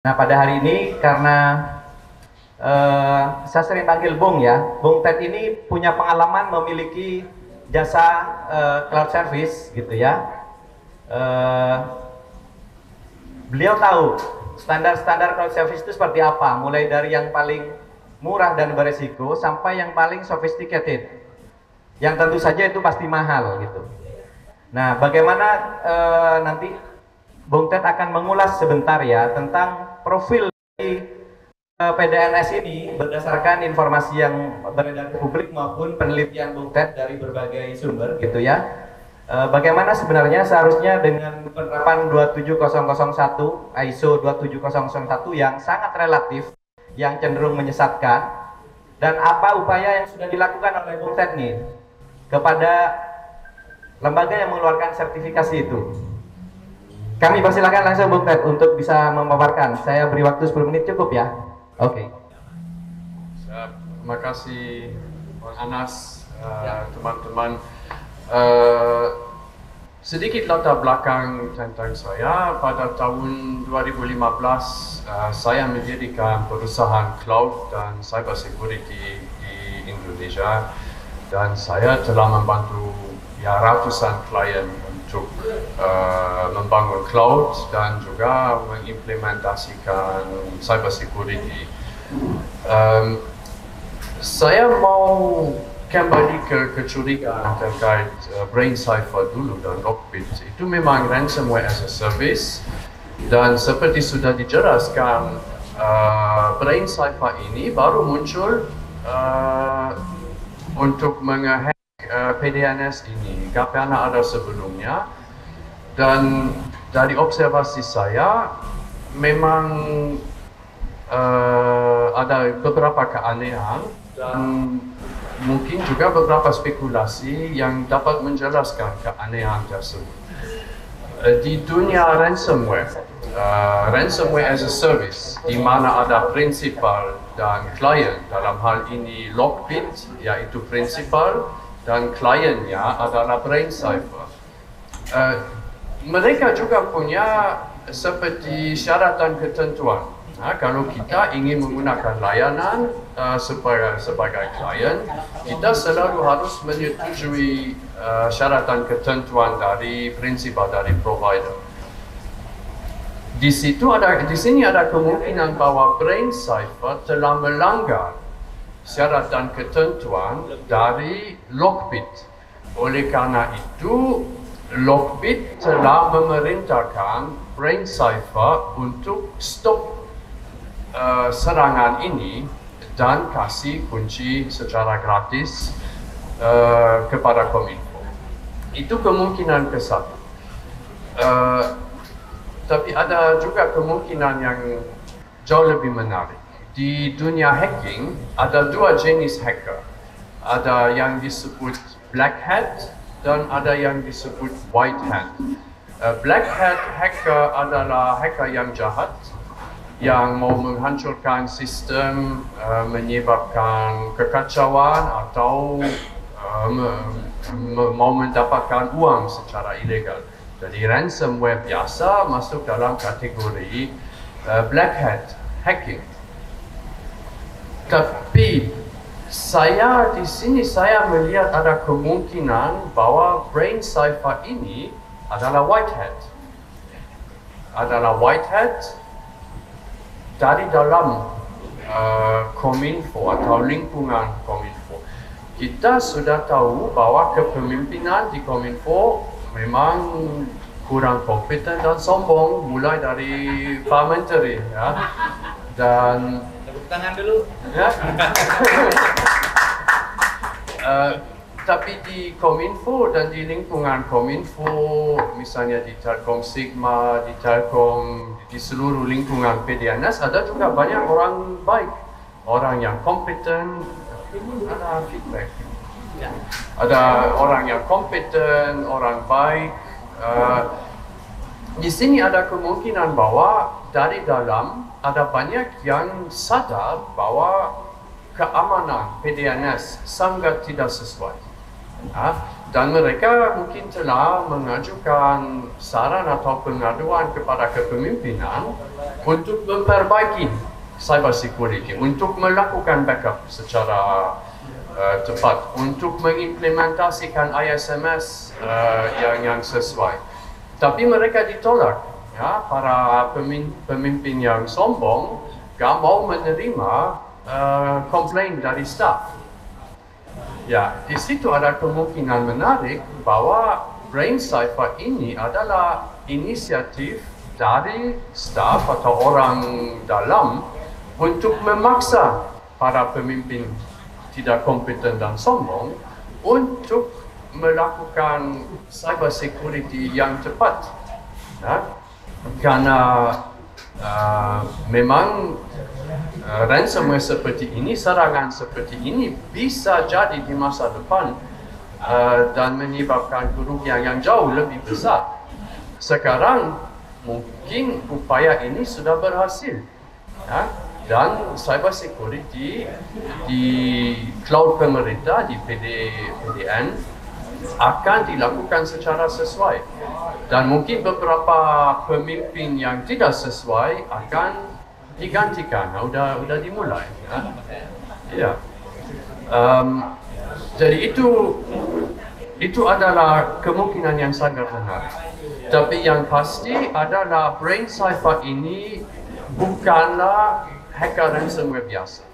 Nah, pada hari ini karena saya sering panggil Bung ya, Bung Ted ini punya pengalaman memiliki jasa cloud service gitu ya. Eh, Beliau tahu standar-standar cloud service itu seperti apa, mulai dari yang paling murah dan beresiko sampai yang paling sophisticated, yang tentu saja itu pasti mahal gitu. Nah, bagaimana nanti Bung Ted akan mengulas sebentar ya tentang profil di PDNS ini berdasarkan informasi yang beredar ke publik maupun penelitian Bung Ted dari berbagai sumber gitu ya. Bagaimana sebenarnya seharusnya dengan penerapan 27001 ISO 27001 yang sangat relatif, yang cenderung menyesatkan, dan apa upaya yang sudah dilakukan oleh Bung Ted nih kepada lembaga yang mengeluarkan sertifikasi itu. Kami persilakan langsung Bung Ted untuk bisa memaparkan. Saya beri waktu 10 menit cukup ya. Oke. Terima kasih Bang Anas, teman-teman. Sedikit latar belakang tentang saya. Pada tahun 2015 saya mendirikan perusahaan cloud dan cyber security di Indonesia, dan saya telah membantu ratusan klien untuk membangun cloud dan juga mengimplementasikan cyber security. Saya mau kembali ke kecurigaan terkait BrainCipher dulu dan Lockbit. Itu memang ransomware as a service, dan seperti sudah dijelaskan, BrainCipher ini baru muncul untuk menghack PDNS ini. Gak pernah ada sebelumnya, dan dari observasi saya memang ada beberapa keanehan dan mungkin juga beberapa spekulasi yang dapat menjelaskan keanehan tersebut. Di dunia ransomware, ransomware as a service, di mana ada prinsipal dan klien, dalam hal ini Lockbit yaitu prinsipal dan kliennya adalah BrainCipher. Mereka juga punya seperti syarat dan ketentuan. Kalau kita ingin menggunakan layanan sebagai klien, kita selalu harus menyetujui syarat dan ketentuan dari prinsipal dari provider. Di sini ada kemungkinan bahwa BrainCipher telah melanggar syarat dan ketentuan dari Lockbit. Oleh karena itu, Lockbit telah memerintahkan BrainCipher untuk stop serangan ini dan kasih kunci secara gratis kepada Kominfo. Itu kemungkinan ke satu. Tapi ada juga kemungkinan yang jauh lebih menarik. Di dunia hacking ada dua jenis hacker. Ada yang disebut black hat dan ada yang disebut white hat. Black hat hacker adalah hacker yang jahat, yang mau menghancurkan sistem, menyebabkan kekacauan atau mau mendapatkan uang secara ilegal. Jadi ransomware biasa masuk dalam kategori black hat hacking. Tapi di sini saya melihat ada kemungkinan bahwa BrainCipher ini adalah white hat. Adalah white hat dari dalam Kominfo atau lingkungan Kominfo. Kita sudah tahu bahwa kepemimpinan di Kominfo memang kurang kompeten dan sombong, mulai dari Pak Menteri ya. Dan tepuk tangan dulu ya. Tapi di Kominfo dan di lingkungan Kominfo, misalnya di Telkom Sigma, di Telkom, di seluruh lingkungan PDNS, ada juga banyak orang baik, orang yang kompeten. Ada feedback. Ada orang yang kompeten, orang baik. Di sini ada kemungkinan bahwa dari dalam ada banyak yang sadar bahwa keamanan PDNS sangat tidak sesuai. Dan mereka mungkin telah mengajukan saran atau pengaduan kepada kepemimpinan untuk memperbaiki cyber security, untuk melakukan backup secara tepat, untuk mengimplementasikan ISMS yang sesuai. Tapi mereka ditolak, ya, para pemimpin yang sombong gak mau menerima komplain dari staff. Ya, di situ ada kemungkinan menarik bahwa Brain Cipher ini adalah inisiatif dari staf atau orang dalam untuk memaksa para pemimpin tidak kompeten dan sombong untuk melakukan cyber security yang cepat. Ya? Karena memang ransomware seperti ini, serangan seperti ini bisa jadi di masa depan dan menyebabkan kerugian yang jauh lebih besar. Sekarang mungkin upaya ini sudah berhasil, ya? Dan cyber security di cloud pemerintah, di PDN akan dilakukan secara sesuai. Dan mungkin beberapa pemimpin yang tidak sesuai akan digantikan. Udah dimulai. Ya. Jadi itu adalah kemungkinan yang sangat menarik. Tapi yang pasti adalah Brain Cipher ini bukanlah hacker ransomware biasa.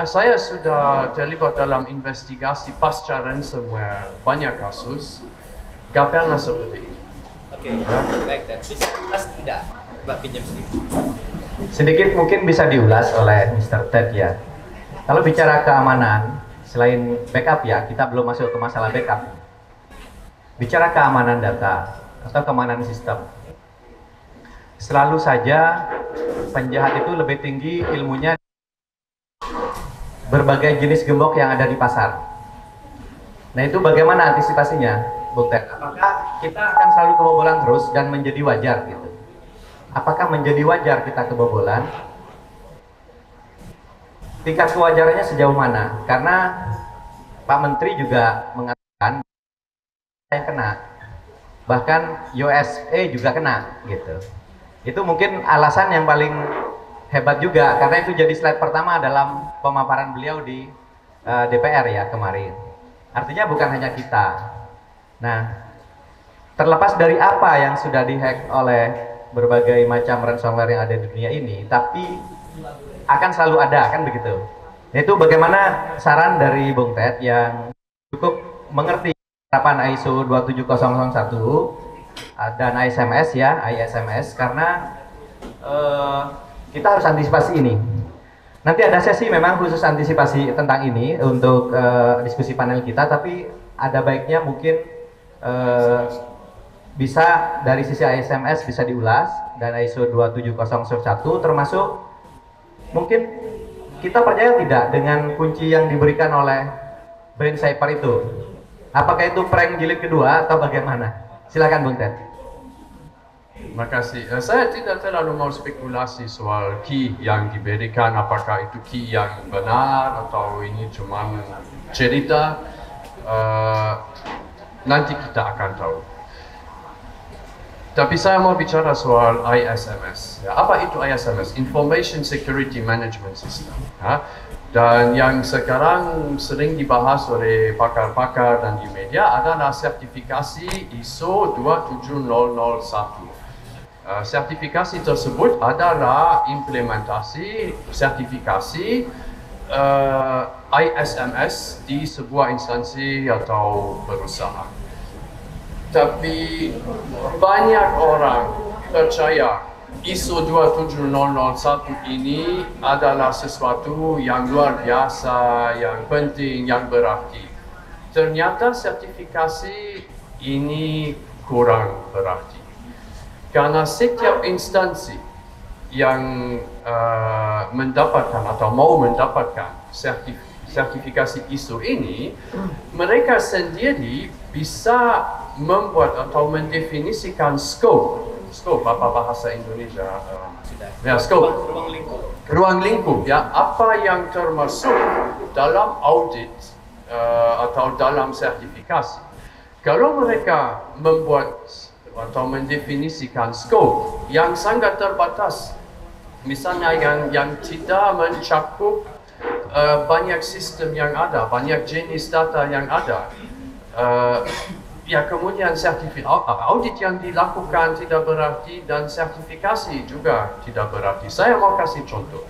Saya sudah terlibat dalam investigasi pasca ransomware banyak kasus, gak pernah seperti ini. Oke, baik, dan bisa diulas tidak, Mbak pinjam sedikit? Sedikit mungkin bisa diulas oleh Mr. Ted ya. Kalau bicara keamanan, selain backup ya, kita belum masuk ke masalah backup. Bicara keamanan data atau keamanan sistem, selalu saja penjahat itu lebih tinggi ilmunya berbagai jenis gembok yang ada di pasar. Nah itu bagaimana antisipasinya, Bung Ted? Apakah kita akan selalu kebobolan terus dan menjadi wajar gitu? Apakah menjadi wajar kita kebobolan? Tingkat kewajarannya sejauh mana? Karena Pak Menteri juga mengatakan yang kena, bahkan USA juga kena gitu. Itu mungkin alasan yang paling hebat juga, karena itu jadi slide pertama dalam pemaparan beliau di DPR ya kemarin. Artinya bukan hanya kita. Nah, terlepas dari apa yang sudah dihack oleh berbagai macam ransomware yang ada di dunia ini, tapi akan selalu ada, kan begitu. Itu bagaimana saran dari Bung Ted yang cukup mengerti penerapan ISO 27001 dan ISMS ya, ISMS, karena kita harus antisipasi ini. Nanti ada sesi memang khusus antisipasi tentang ini untuk diskusi panel kita, tapi ada baiknya mungkin bisa dari sisi ISMS bisa diulas dan ISO 27001 termasuk mungkin kita percaya tidak dengan kunci yang diberikan oleh Brain Cipher itu. Apakah itu prank jilid kedua atau bagaimana? Silakan Bung Ted. Terima kasih. Saya tidak terlalu mau spekulasi soal key yang diberikan, apakah itu key yang benar atau ini cuma cerita. Nanti kita akan tahu. Tapi saya mau bicara soal ISMS. Ya, apa itu ISMS? Information Security Management System. Ya. Dan yang sekarang sering dibahas oleh pakar-pakar dan di media adalah sertifikasi ISO 27001. Sertifikasi tersebut adalah implementasi sertifikasi ISMS di sebuah instansi atau perusahaan. Tapi banyak orang percaya ISO 27001 ini adalah sesuatu yang luar biasa, yang penting, yang berarti. Ternyata sertifikasi ini kurang berarti. Karena setiap instansi yang mendapatkan atau mau mendapatkan sertifikasi ISO ini, mereka sendiri bisa membuat atau mendefinisikan scope apa bahasa Indonesia? Ya, scope. Ruang lingkup. Ya, apa yang termasuk dalam audit atau dalam sertifikasi. Kalau mereka membuat atau mendefinisikan skop yang sangat terbatas, misalnya yang tidak mencakup banyak sistem yang ada, banyak jenis data yang ada, ya kemudian audit yang dilakukan tidak berarti dan sertifikasi juga tidak berarti. Saya mau kasih contoh.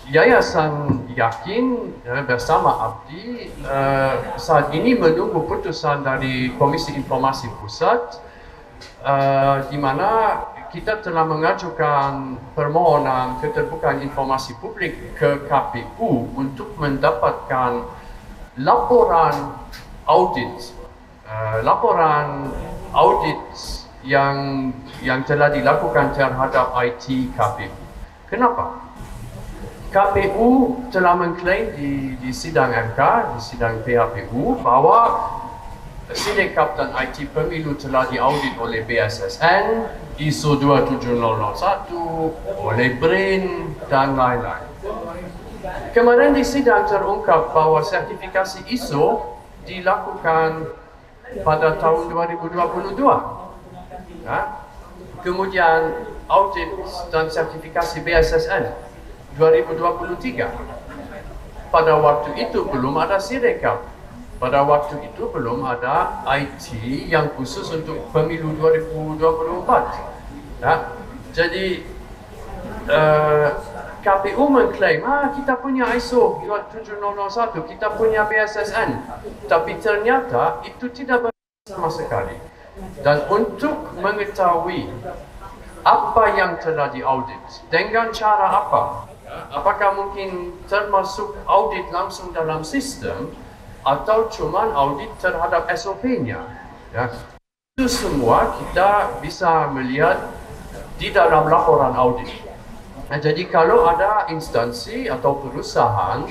Yayasan Yakin bersama Abdi saat ini menunggu putusan dari Komisi Informasi Pusat di mana kita telah mengajukan permohonan keterbukaan informasi publik ke KPU untuk mendapatkan laporan audit yang telah dilakukan terhadap IT KPU. Kenapa? KPU telah mengklaim di sidang MK, di sidang PHPU bahwa Sidekap dan IT Pemilu telah diaudit oleh BSSN, ISO 27001, oleh BRIN, dan lain-lain. Kemarin di sidang terungkap bahwa sertifikasi ISO dilakukan pada tahun 2022. Kemudian audit dan sertifikasi BSSN 2023. Pada waktu itu belum ada Sidekap. Pada waktu itu belum ada IT yang khusus untuk pemilu 2024. Jadi KPU mengklaim, kita punya ISO 27001, kita punya BSSN. Tapi ternyata itu tidak benar sama sekali. Dan untuk mengetahui apa yang telah diaudit, dengan cara apa? Apakah mungkin termasuk audit langsung dalam sistem atau cuma audit terhadap SOP-nya? Itu semua kita bisa melihat di dalam laporan audit. Jadi kalau ada instansi atau perusahaan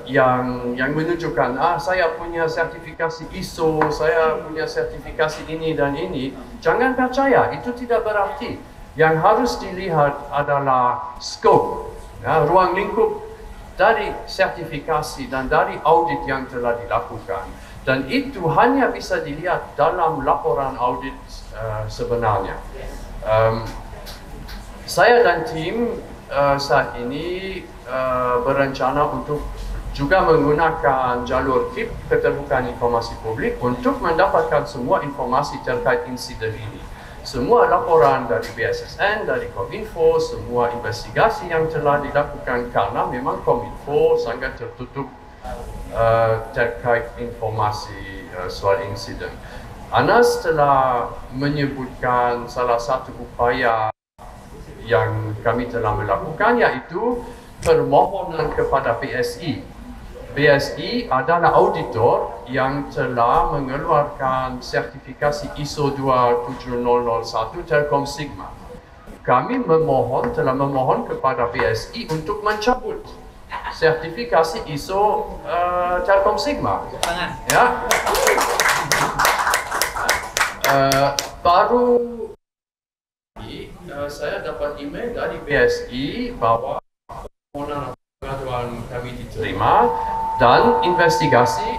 yang menunjukkan saya punya sertifikasi ISO, saya punya sertifikasi ini dan ini, jangan percaya, itu tidak berarti. Yang harus dilihat adalah scope, ruang lingkup dari sertifikasi dan dari audit yang telah dilakukan. Dan itu hanya bisa dilihat dalam laporan audit sebenarnya. Saya dan tim saat ini berencana untuk juga menggunakan jalur KIP, keterbukaan informasi publik, untuk mendapatkan semua informasi terkait insiden ini. Semua laporan dari BSSN, dari Kominfo, semua investigasi yang telah dilakukan, karena memang Kominfo sangat tertutup terkait informasi soal insiden. Anas telah menyebutkan salah satu upaya yang kami telah melakukan, yaitu permohonan kepada BSI. BSI adalah auditor yang telah mengeluarkan sertifikasi ISO 27001 Telkom Sigma. Kami telah memohon kepada BSI untuk mencabut sertifikasi ISO Telkom Sigma. Ya. Baru saya dapat email dari BSI bahwa pengaduan kami diterima dan investigasi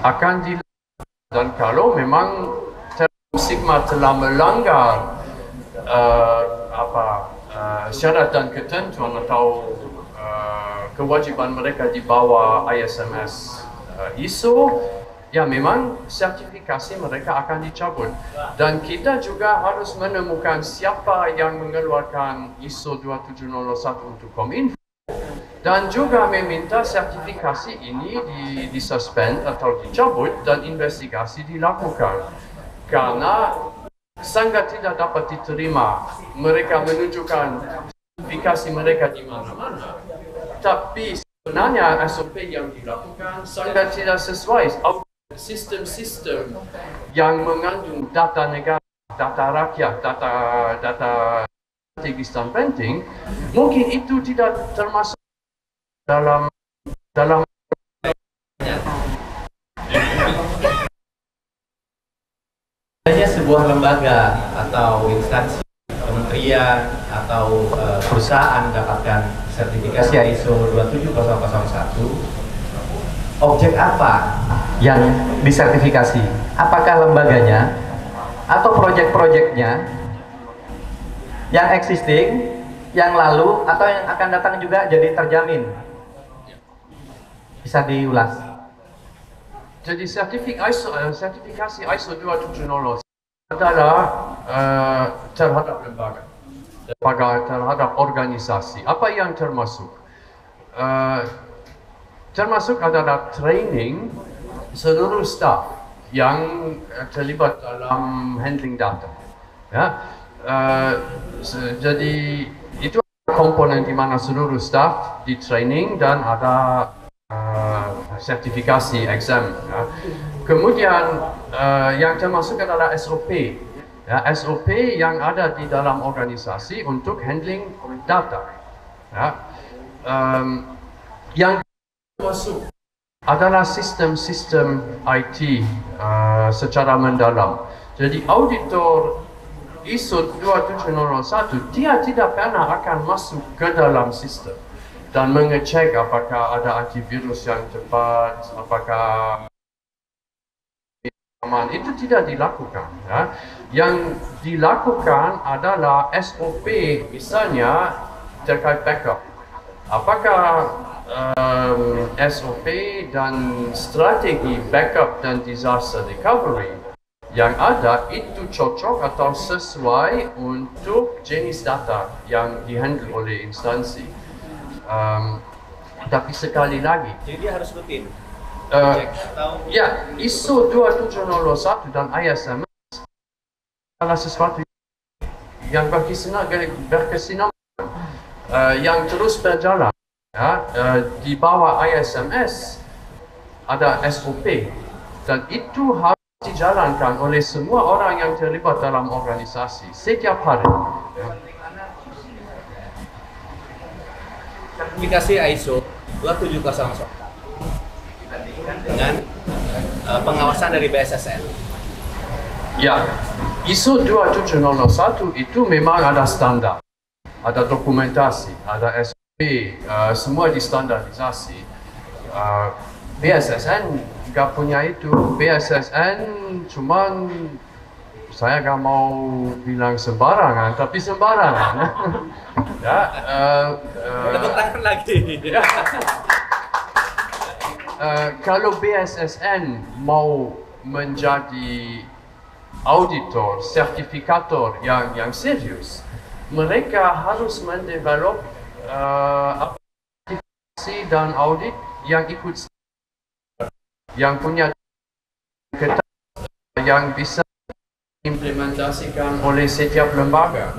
akan dilakukan. Dan kalau memang Telkom Sigma telah melanggar syarat dan ketentuan atau kewajiban mereka di bawah ISMS ISO, ya memang sertifikasi mereka akan dicabut. Dan kita juga harus menemukan siapa yang mengeluarkan ISO 27001 untuk Kominfo, dan juga meminta sertifikasi ini disuspend atau dicabut dan investigasi dilakukan. Karena sangat tidak dapat diterima mereka menunjukkan sertifikasi mereka di mana-mana, tapi sebenarnya SOP yang dilakukan sangat tidak sesuai. Sistem-sistem yang mengandung data negara, data rakyat, data strategis dan penting, mungkin itu tidak termasuk dalam hanya sebuah lembaga atau instansi, kementerian atau perusahaan mendapatkan sertifikasi ISO 27001, objek apa yang disertifikasi? Apakah lembaganya atau proyek-proyeknya yang existing, yang lalu atau yang akan datang juga jadi terjamin? Bisa diulas. Jadi sertifikasi ISO 27001 adalah terhadap lembaga, terhadap organisasi. Apa yang termasuk? Termasuk adalah training seluruh staff yang terlibat dalam handling data. Ya, jadi itu komponen di mana seluruh staff di training dan ada sertifikasi exam. Ya. Kemudian yang termasuk adalah SOP. Ya, SOP yang ada di dalam organisasi untuk handling data. Ya. Yang masuk adalah sistem-sistem IT secara mendalam. Jadi auditor ISO 27001 dia tidak pernah akan masuk ke dalam sistem dan mengecek apakah ada antivirus yang tepat, apakah aman. Itu tidak dilakukan. Ya. Yang dilakukan adalah SOP, misalnya terkait backup. Apakah SOP dan strategi backup dan disaster recovery yang ada itu cocok atau sesuai untuk jenis data yang dihandle oleh instansi. Tapi sekali lagi, Jadi dia harus rutin. ya, ISO 27001 dan ISMS adalah sesuatu yang berkesinambungan, yang terus berjalan. Ya, di bawah ISMS ada SOP dan itu harus dijalankan oleh semua orang yang terlibat dalam organisasi setiap hari. Ya. Sertifikasi ISO 27001 dengan pengawasan dari BSSN. Ya, ISO 27001 itu memang ada standar, ada dokumentasi, ada SOP, semua distandarisasi. BSSN nggak punya itu. BSSN cuman, saya nggak mau bilang sembarangan, tapi sembarangan. Ya, Tepuk tangan lagi. kalau BSSN mau menjadi auditor, sertifikator yang serius, mereka harus mendevelop aplikasi dan audit yang ikut, yang punya ketat, yang bisa diimplementasikan oleh setiap lembaga.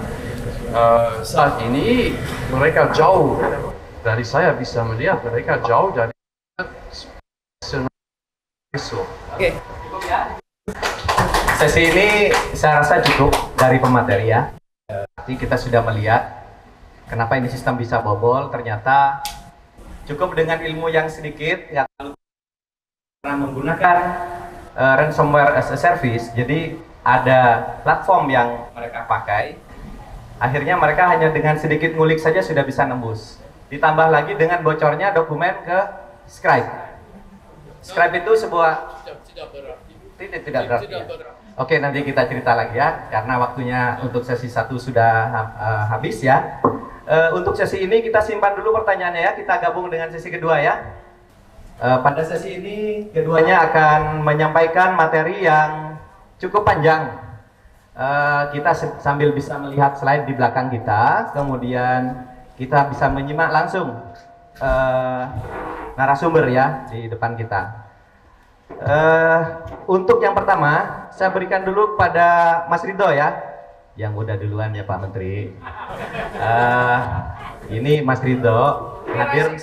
Saat ini mereka jauh dari, saya bisa melihat mereka jauh dari ISO. Oke. Sesi ini saya rasa cukup dari pemateri ya. Jadi kita sudah melihat kenapa ini sistem bisa bobol. Ternyata cukup dengan ilmu yang sedikit yang karena menggunakan ransomware as a service. Jadi ada platform yang mereka pakai. Akhirnya mereka hanya dengan sedikit ngulik saja sudah bisa nembus. Ditambah lagi dengan bocornya dokumen ke Scribe. Scribe itu sebuah tidak berarti. Ya. Oke, nanti kita cerita lagi ya, karena waktunya untuk sesi 1 sudah habis ya. Untuk sesi ini kita simpan dulu pertanyaannya ya, kita gabung dengan sesi kedua ya. Pada sesi ini keduanya akan menyampaikan materi yang cukup panjang. Kita sambil bisa melihat slide di belakang kita, kemudian kita bisa menyimak langsung narasumber ya di depan kita. Untuk yang pertama, saya berikan dulu kepada Mas Ridho ya, yang udah duluan ya Pak Menteri. Ini Mas Ridho hadir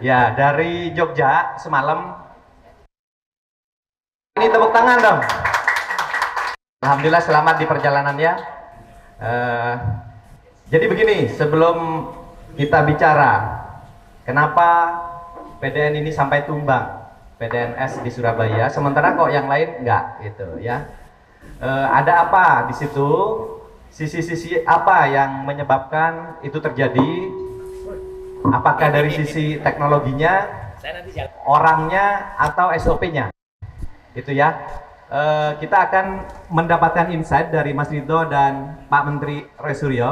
ya dari Jogja semalam. Ini tepuk tangan dong. Alhamdulillah selamat di perjalanannya. Jadi begini, sebelum kita bicara kenapa PDN ini sampai tumbang, PDNS di Surabaya, sementara kok yang lain enggak gitu ya. Ada apa di situ? Sisi-sisi apa yang menyebabkan itu terjadi? Apakah dari sisi teknologinya Saya nanti jalan. orangnya atau SOP-nya. Itu ya. Kita akan mendapatkan insight dari Mas Ridho dan Pak Menteri Roy Suryo.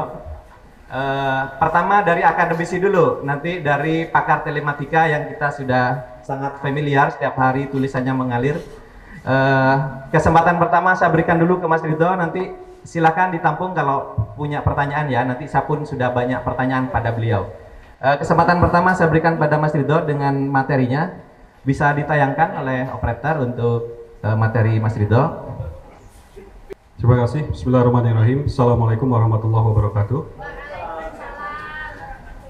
Pertama dari akademisi dulu, nanti dari pakar telematika yang kita sudah sangat familiar, setiap hari tulisannya mengalir. Kesempatan pertama saya berikan dulu ke Mas Ridho, nanti silakan ditampung kalau punya pertanyaan ya, nanti saya pun sudah banyak pertanyaan pada beliau. Kesempatan pertama saya berikan pada Mas Ridho dengan materinya, bisa ditayangkan oleh operator untuk materi Mas Ridho. Terima kasih. Bismillahirrahmanirrahim. Assalamualaikum warahmatullahi wabarakatuh.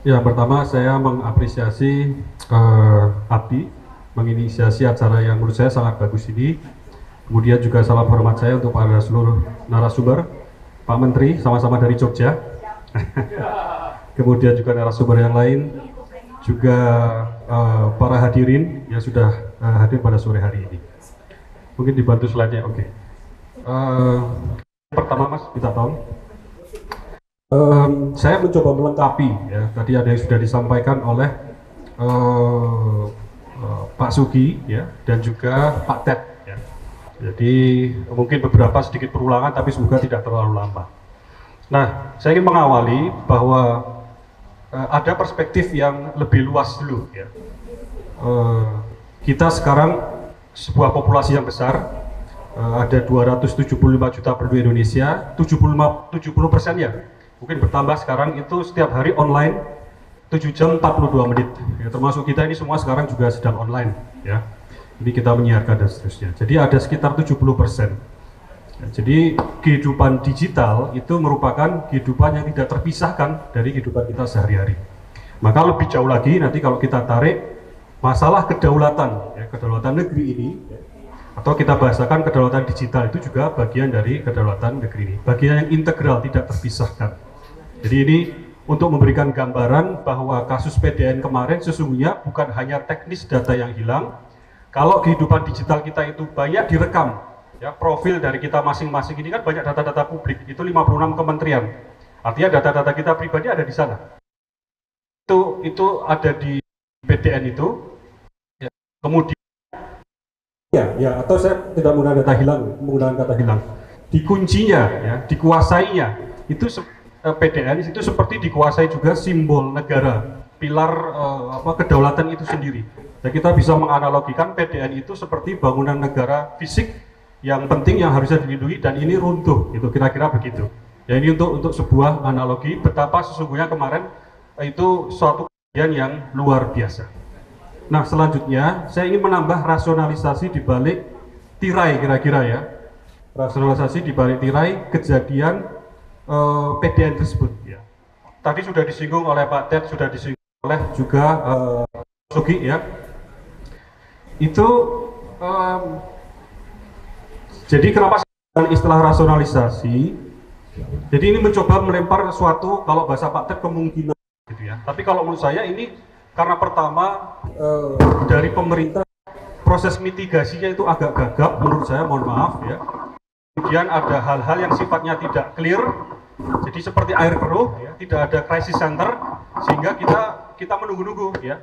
Yang pertama saya mengapresiasi Abdi menginisiasi acara yang menurut saya sangat bagus ini. Kemudian juga salam hormat saya untuk para seluruh narasumber, Pak Menteri sama-sama dari Jogja. Kemudian juga narasumber yang lain, juga para hadirin yang sudah hadir pada sore hari ini. Mungkin dibantu slide-nya, oke. Pertama Mas, kita tahu. Saya mencoba melengkapi, ya. Tadi ada yang sudah disampaikan oleh Pak Sugi, ya, dan juga Pak Ted. Ya. Jadi mungkin beberapa sedikit perulangan, tapi semoga tidak terlalu lama. Nah, saya ingin mengawali bahwa ada perspektif yang lebih luas dulu, ya. Kita sekarang sebuah populasi yang besar, ada 275 juta penduduk Indonesia, 70% ya, mungkin bertambah sekarang itu setiap hari online 7 jam 42 menit, ya, termasuk kita ini semua sekarang juga sedang online, ya. Ini kita menyiarkan dan seterusnya. Jadi ada sekitar 70%. Ya, jadi kehidupan digital itu merupakan kehidupan yang tidak terpisahkan dari kehidupan kita sehari-hari. Maka lebih jauh lagi nanti kalau kita tarik masalah kedaulatan, ya, kedaulatan negeri ini, ya, atau kita bahasakan kedaulatan digital itu juga bagian dari kedaulatan negeri ini, bagian yang integral, tidak terpisahkan. Jadi ini untuk memberikan gambaran bahwa kasus PDN kemarin sesungguhnya bukan hanya teknis data yang hilang. Kalau kehidupan digital kita itu banyak direkam, ya, profil dari kita masing-masing ini kan banyak data-data publik, itu 56 kementerian. Artinya data-data kita pribadi ada di sana. Itu ada di PDN itu. Ya. Kemudian ya, atau saya tidak menggunakan kata hilang. Dikuncinya, ya, dikuasainya. Itu PDN itu seperti dikuasai juga simbol negara, pilar kedaulatan itu sendiri. Dan kita bisa menganalogikan PDN itu seperti bangunan negara fisik yang penting yang harusnya dilindungi dan ini runtuh, itu kira-kira begitu. Ya, ini untuk sebuah analogi betapa sesungguhnya kemarin itu suatu kejadian yang luar biasa. Nah, selanjutnya saya ingin menambah rasionalisasi di balik tirai kira-kira, ya. Rasionalisasi di balik tirai kejadian PDN tersebut, ya. Tadi sudah disinggung oleh Pak Ted, sudah disinggung oleh juga Sugi, ya. Itu jadi kenapa dengan istilah rasionalisasi? Jadi ini mencoba melempar sesuatu, kalau bahasa Pak Ted kemungkinan, gitu ya. Tapi kalau menurut saya ini karena pertama dari pemerintah proses mitigasinya itu agak gagap menurut saya, mohon maaf, ya. Kemudian ada hal-hal yang sifatnya tidak clear, jadi seperti air keruh, ya, tidak ada crisis center, sehingga kita menunggu-nunggu, ya.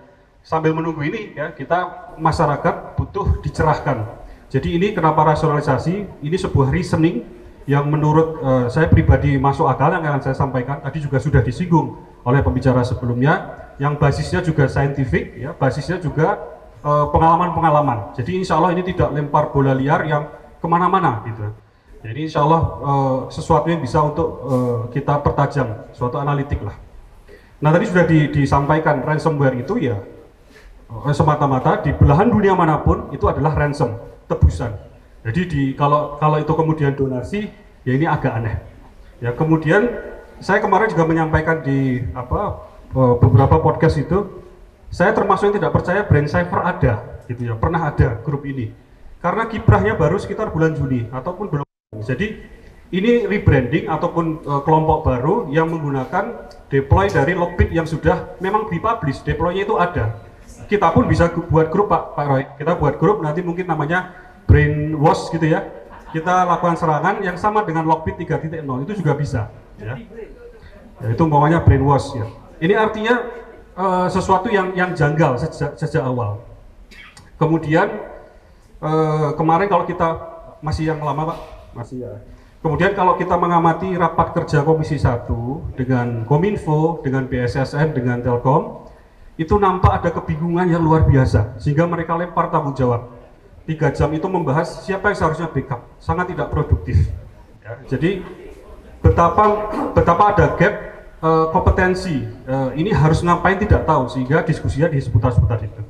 Sambil menunggu ini, ya, kita masyarakat butuh dicerahkan. Jadi ini kenapa rasionalisasi? Ini sebuah reasoning yang menurut saya pribadi masuk akal yang akan saya sampaikan. Tadi juga sudah disinggung oleh pembicara sebelumnya, yang basisnya juga saintifik, ya, basisnya juga pengalaman-pengalaman. Jadi insya Allah ini tidak lempar bola liar yang kemana-mana, gitu. Jadi insya Allah sesuatu yang bisa untuk kita pertajam, suatu analitik lah. Nah, tadi sudah disampaikan ransomware itu, ya, semata-mata di belahan dunia manapun itu adalah ransom, tebusan. Jadi kalau itu kemudian donasi, ya ini agak aneh. Ya, kemudian saya kemarin juga menyampaikan di beberapa podcast itu, saya termasuk yang tidak percaya brand cyber ada, gitu ya, pernah ada grup ini. Karena kiprahnya baru sekitar bulan Juni ataupun belum. Jadi ini rebranding ataupun kelompok baru yang menggunakan deploy dari Lockbit yang sudah memang dipublish, deploynya itu ada. Kita pun bisa buat grup, Pak Roy. Kita buat grup, nanti mungkin namanya Brainwash, gitu ya. Kita lakukan serangan yang sama dengan Lockbit 3.0, itu juga bisa, ya. Ya, itu umpamanya Brainwash, ya. Ini artinya sesuatu yang janggal sejak awal. Kemudian kemarin kalau kita masih yang lama Pak, masih ya. Kemudian kalau kita mengamati rapat kerja Komisi 1 dengan Kominfo, dengan BSSN, dengan Telkom, itu nampak ada kebingungan yang luar biasa, sehingga mereka lempar tanggung jawab. 3 jam itu membahas siapa yang seharusnya backup, sangat tidak produktif. Ya, jadi betapa ada gap kompetensi, ini harus ngapain tidak tahu, sehingga diskusinya di seputar-seputar itu.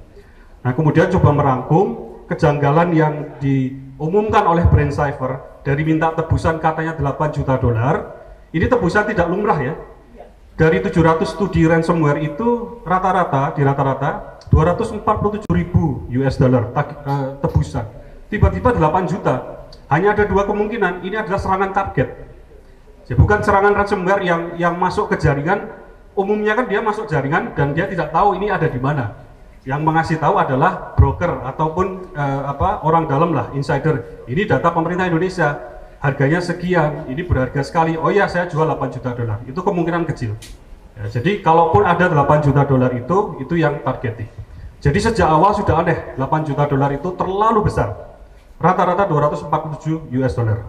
Nah kemudian coba merangkum kejanggalan yang diumumkan oleh Brain Cipher dari minta tebusan katanya 8 juta dolar, ini tebusan tidak lumrah ya. Dari 700 studi ransomware itu rata-rata 247.000 US dollar tebusan. Tiba-tiba 8 juta. Hanya ada 2 kemungkinan, ini adalah serangan target. Jadi bukan serangan ransomware yang masuk ke jaringan, umumnya kan dia masuk jaringan dan dia tidak tahu ini ada di mana. Yang mengasih tahu adalah broker ataupun orang dalam lah, insider. Ini data pemerintah Indonesia, harganya sekian, ini berharga sekali. Oh ya, saya jual 8 juta dolar. Itu kemungkinan kecil. Ya, jadi kalaupun ada 8 juta dolar itu yang targeting. Jadi sejak awal sudah aneh, 8 juta dolar itu terlalu besar. Rata-rata 247 US dollar.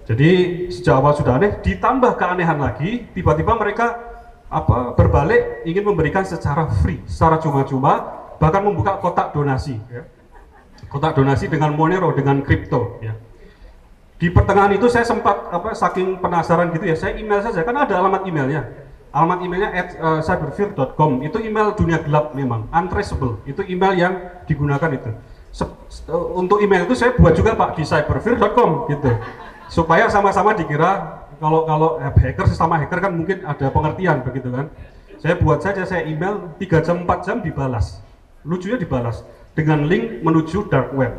Jadi sejak awal sudah aneh, ditambah keanehan lagi, tiba-tiba mereka berbalik ingin memberikan secara free, secara cuma-cuma, bahkan membuka kotak donasi, ya. Kotak donasi dengan Monero, dengan kripto. Ya. Di pertengahan itu saya sempat saking penasaran gitu ya, saya email saja, kan ada alamat emailnya. Alamat emailnya @cyberfear.com, itu email dunia gelap memang, untraceable, itu email yang digunakan itu. Untuk email itu saya buat juga Pak di cyberfear.com gitu, supaya sama-sama dikira kalau hacker sesama hacker kan mungkin ada pengertian begitu kan. Saya buat saja, saya email 3 jam 4 jam dibalas. Lucunya dibalas dengan link menuju dark web.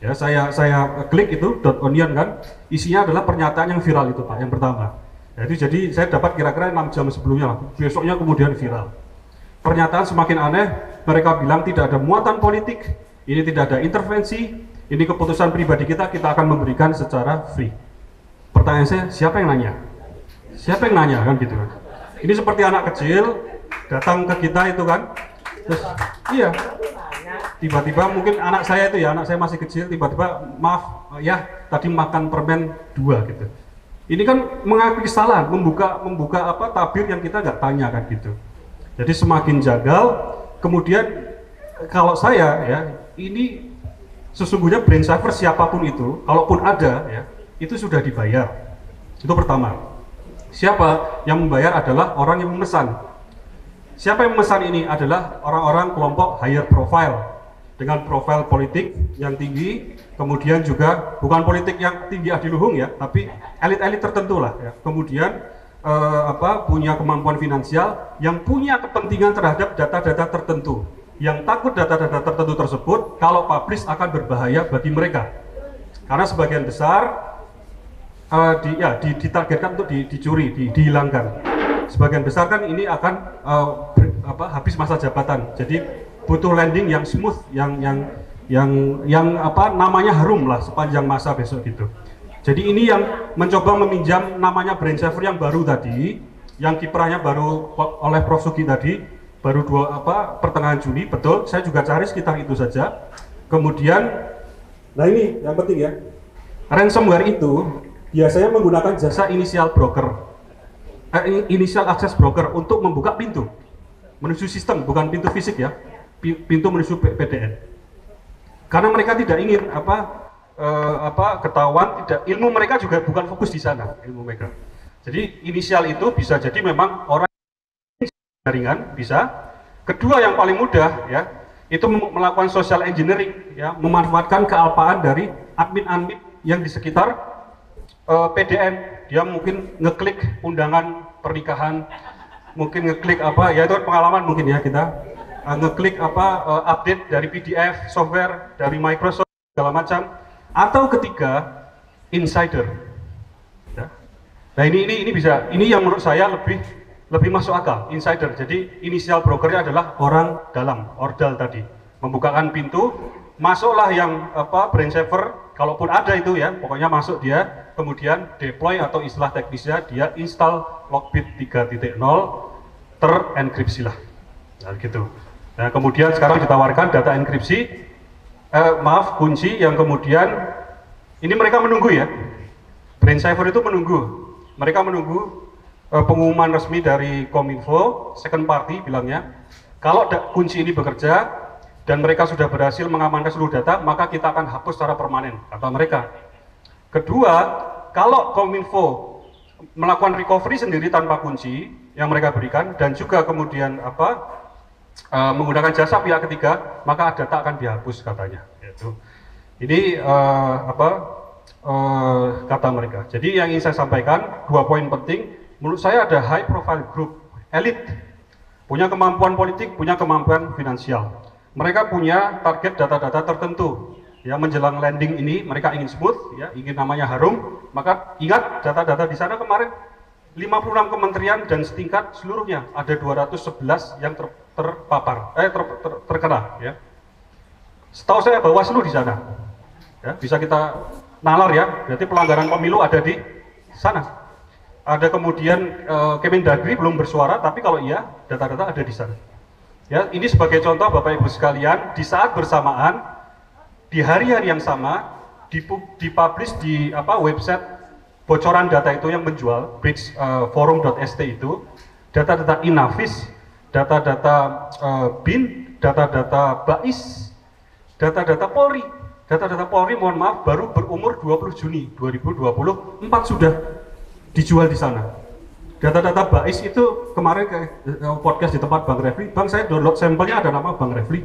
Ya, saya klik itu .onion kan, isinya adalah pernyataan yang viral itu Pak, yang pertama. Ya, itu jadi saya dapat kira-kira 6 jam sebelumnya lah, besoknya kemudian viral. Pernyataan semakin aneh, mereka bilang tidak ada muatan politik, ini tidak ada intervensi, ini keputusan pribadi kita akan memberikan secara free. Pertanyaan saya, siapa yang nanya? Siapa yang nanya kan gitu kan? Ini seperti anak kecil datang ke kita itu kan. Terus, iya, tiba-tiba mungkin anak saya masih kecil, tiba-tiba maaf ya tadi makan permen 2 gitu. Ini kan mengakui kesalahan, membuka tabir yang kita nggak tanya kan gitu. Jadi semakin jagal. Kemudian kalau saya ya, ini sesungguhnya Brain Cipher siapapun itu, kalaupun ada ya, itu sudah dibayar. Itu pertama. Siapa yang membayar adalah orang yang memesan. Siapa yang memesan ini adalah orang-orang kelompok higher profile dengan profil politik yang tinggi, kemudian juga bukan politik yang tinggi adiluhung ya, tapi elit-elit tertentu lah ya. Kemudian punya kemampuan finansial, yang punya kepentingan terhadap data-data tertentu, yang takut data-data tertentu tersebut kalau publish akan berbahaya bagi mereka. Karena sebagian besar ditargetkan untuk dicuri, dihilangkan. Sebagian besar kan ini akan habis masa jabatan, jadi butuh landing yang smooth, yang namanya harum lah sepanjang masa besok gitu. Jadi ini yang mencoba meminjam namanya Brain Cipher yang baru tadi, yang kiprahnya baru oleh Prof Sugi tadi, baru pertengahan Juni, betul. Saya juga cari sekitar itu saja. Kemudian, nah ini yang penting ya, ransomware itu biasanya menggunakan jasa initial broker. Initial access broker untuk membuka pintu menuju sistem, bukan pintu fisik ya, pintu menuju PDN. Karena mereka tidak ingin ketahuan, tidak, ilmu mereka juga bukan fokus di sana, ilmu mereka. Jadi inisial itu bisa jadi memang orang jaringan bisa. Kedua yang paling mudah ya, itu melakukan social engineering ya, memanfaatkan kealpaan dari admin-admin yang di sekitar PDN. Dia mungkin ngeklik undangan pernikahan, mungkin ngeklik ya itu pengalaman mungkin ya kita ngeklik update dari PDF software dari Microsoft segala macam. Atau ketiga, insider ya. Nah ini bisa, ini yang menurut saya lebih masuk akal, insider. Jadi inisial brokernya adalah orang dalam, ordal tadi, membukakan pintu, masuklah yang Brain Cipher, kalaupun ada itu ya, pokoknya masuk dia, kemudian deploy atau istilah teknisnya dia install Lockbit 3.0, terenkripsilah. Nah, gitu. Nah, kemudian sekarang ditawarkan data enkripsi, kunci yang kemudian ini mereka menunggu ya. Brain Cipher itu menunggu. Mereka menunggu pengumuman resmi dari Kominfo, second party bilangnya, kalau kunci ini bekerja dan mereka sudah berhasil mengamankan seluruh data, maka kita akan hapus secara permanen, kata mereka. Kedua, kalau Kominfo melakukan recovery sendiri tanpa kunci yang mereka berikan dan juga kemudian menggunakan jasa pihak ketiga, maka data akan dihapus katanya. Ini kata mereka. Jadi yang ingin saya sampaikan, 2 poin penting. Menurut saya ada high profile group, elit, punya kemampuan politik, punya kemampuan finansial. Mereka punya target data-data tertentu. Ya, menjelang landing ini mereka ingin smooth, ya, ingin namanya harum. Maka ingat data-data di sana kemarin 56 kementerian dan setingkat seluruhnya ada 211 yang terkena. Ya. Setahu saya Bawaslu di sana, ya, bisa kita nalar ya. Berarti pelanggaran pemilu ada di sana. Ada kemudian Kemendagri belum bersuara, tapi kalau iya data-data ada di sana. Ya, ini sebagai contoh Bapak Ibu sekalian, di saat bersamaan, di hari-hari yang sama, dipublish di website bocoran data itu yang menjual, bridgeforum.st itu, data-data Inavis, data-data BIN, data-data BAIS, data-data Polri. Data-data Polri, mohon maaf, baru berumur 20 Juni 2024 sudah dijual di sana. Data-data BAIS itu kemarin podcast di tempat Bang Refli, Bang saya download sampelnya ada nama Bang Refli.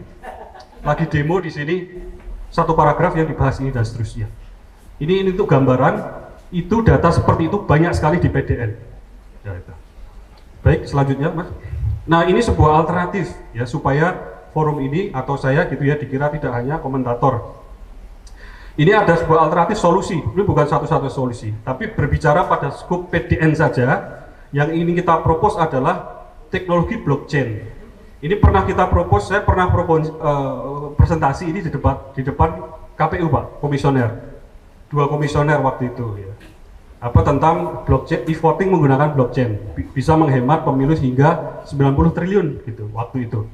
Lagi demo di sini satu paragraf yang dibahas ini dan seterusnya. Ini untuk gambaran, itu data seperti itu banyak sekali di PDN. Ya, itu. Baik, selanjutnya Mas. Nah, ini sebuah alternatif ya supaya forum ini atau saya gitu ya dikira tidak hanya komentator. Ini ada sebuah alternatif solusi, ini bukan satu-satu solusi, tapi berbicara pada skop PDN saja. Yang ingin kita propose adalah teknologi blockchain. Ini pernah kita propose, saya pernah propose presentasi ini di depan KPU Pak, komisioner, 2 komisioner waktu itu ya. Tentang blockchain, e-voting menggunakan blockchain, bisa menghemat pemilu hingga 90 triliun gitu waktu itu.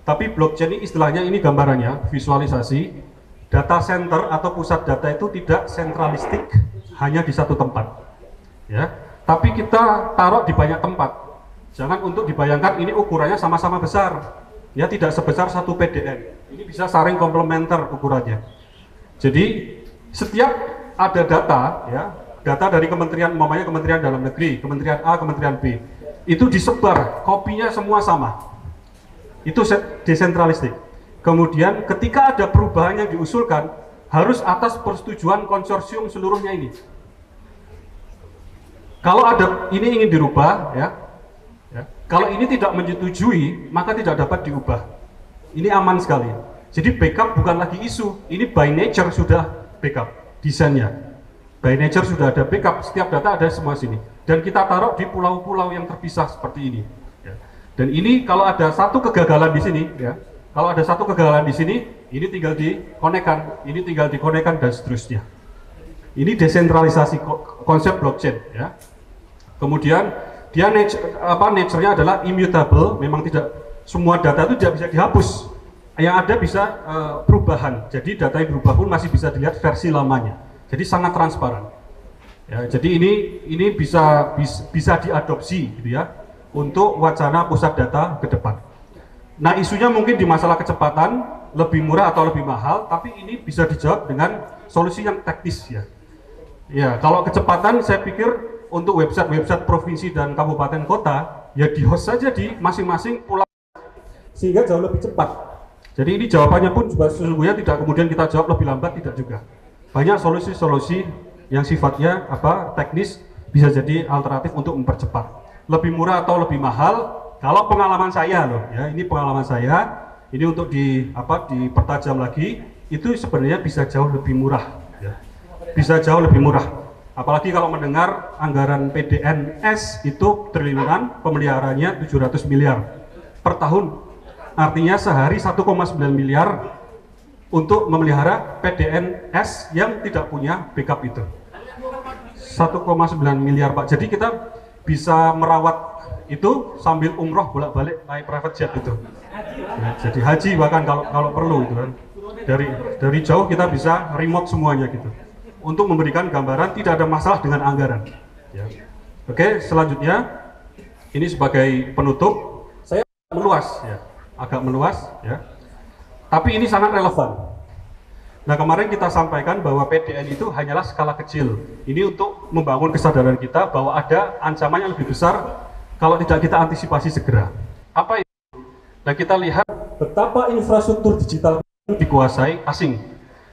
Tapi blockchain ini istilahnya, ini gambarannya, visualisasi, data center atau pusat data itu tidak sentralistik hanya di satu tempat ya, tapi kita taruh di banyak tempat. Jangan untuk dibayangkan ini ukurannya sama-sama besar ya, tidak sebesar satu PDN, ini bisa saling komplementer ukurannya. Jadi setiap ada data ya, data dari kementerian, umpamanya Kementerian Dalam Negeri, Kementerian A, Kementerian B, itu disebar, kopinya semua sama, itu desentralistik. Kemudian ketika ada perubahan yang diusulkan, harus atas persetujuan konsorsium seluruhnya ini. Kalau ada ini ingin dirubah, ya, kalau ini tidak menyetujui, maka tidak dapat diubah. Ini aman sekali. Jadi backup bukan lagi isu, ini by nature sudah backup, desainnya. By nature sudah ada backup, setiap data ada semua sini. Dan kita taruh di pulau-pulau yang terpisah seperti ini. Ya. Dan ini kalau ada satu kegagalan di sini, ya, kalau ada satu kegagalan di sini, ini tinggal dikonekkan, ini tinggal dikonekkan dan seterusnya. Ini desentralisasi konsep blockchain, ya. Kemudian dia nature-nya adalah immutable, memang tidak semua data itu tidak bisa dihapus. Yang ada bisa perubahan. Jadi data yang berubah pun masih bisa dilihat versi lamanya. Jadi sangat transparan. Ya, jadi ini bisa diadopsi gitu ya untuk wacana pusat data ke depan. Nah, isunya mungkin di masalah kecepatan, lebih murah atau lebih mahal, tapi ini bisa dijawab dengan solusi yang teknis ya. Ya, kalau kecepatan saya pikir untuk website provinsi dan kabupaten kota ya di host saja di masing-masing pulau sehingga jauh lebih cepat. Jadi ini jawabannya pun juga sesungguhnya tidak kemudian kita jawab lebih lambat, tidak juga. Banyak solusi-solusi yang sifatnya teknis bisa jadi alternatif untuk mempercepat. Lebih murah atau lebih mahal, kalau pengalaman saya loh ya, ini pengalaman saya, ini untuk dipertajam lagi, itu sebenarnya bisa jauh lebih murah ya. Bisa jauh lebih murah. Apalagi kalau mendengar anggaran PDNS itu triliunan, pemeliharaannya 700 miliar per tahun. Artinya sehari 1,9 miliar untuk memelihara PDNS yang tidak punya backup itu. 1,9 miliar Pak. Jadi kita bisa merawat itu sambil umroh bolak-balik naik private jet itu. Ya, jadi haji bahkan kalau perlu itu kan. Dari jauh kita bisa remote semuanya gitu. Untuk memberikan gambaran tidak ada masalah dengan anggaran. Ya. Oke, selanjutnya ini sebagai penutup saya agak meluas ya. Tapi ini sangat relevan. Nah, kemarin kita sampaikan bahwa PDN itu hanyalah skala kecil. Ini untuk membangun kesadaran kita bahwa ada ancaman yang lebih besar kalau tidak kita antisipasi segera. Apa itu? Nah, kita lihat betapa infrastruktur digital itu dikuasai asing.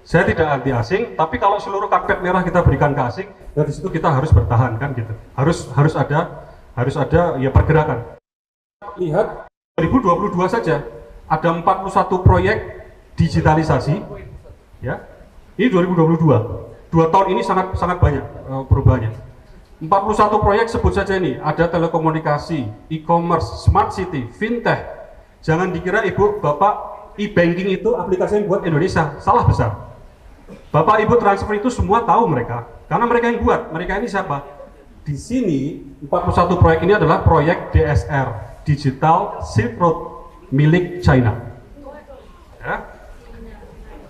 Saya tidak anti asing, tapi kalau seluruh karpet merah kita berikan ke asing, ya di situ kita harus bertahan kan gitu. Harus ada ya pergerakan. Lihat 2022 saja ada 41 proyek digitalisasi. Ya. Ini 2022. 2 tahun ini sangat banyak perubahannya. 41 proyek sebut saja ini, ada telekomunikasi, e-commerce, smart city, fintech. Jangan dikira Ibu, Bapak e-banking itu aplikasi yang buat Indonesia, salah besar. Bapak Ibu transfer itu semua tahu mereka, karena mereka yang buat. Mereka ini siapa? Di sini 41 proyek ini adalah proyek DSR, Digital Silk Road milik China. Ya.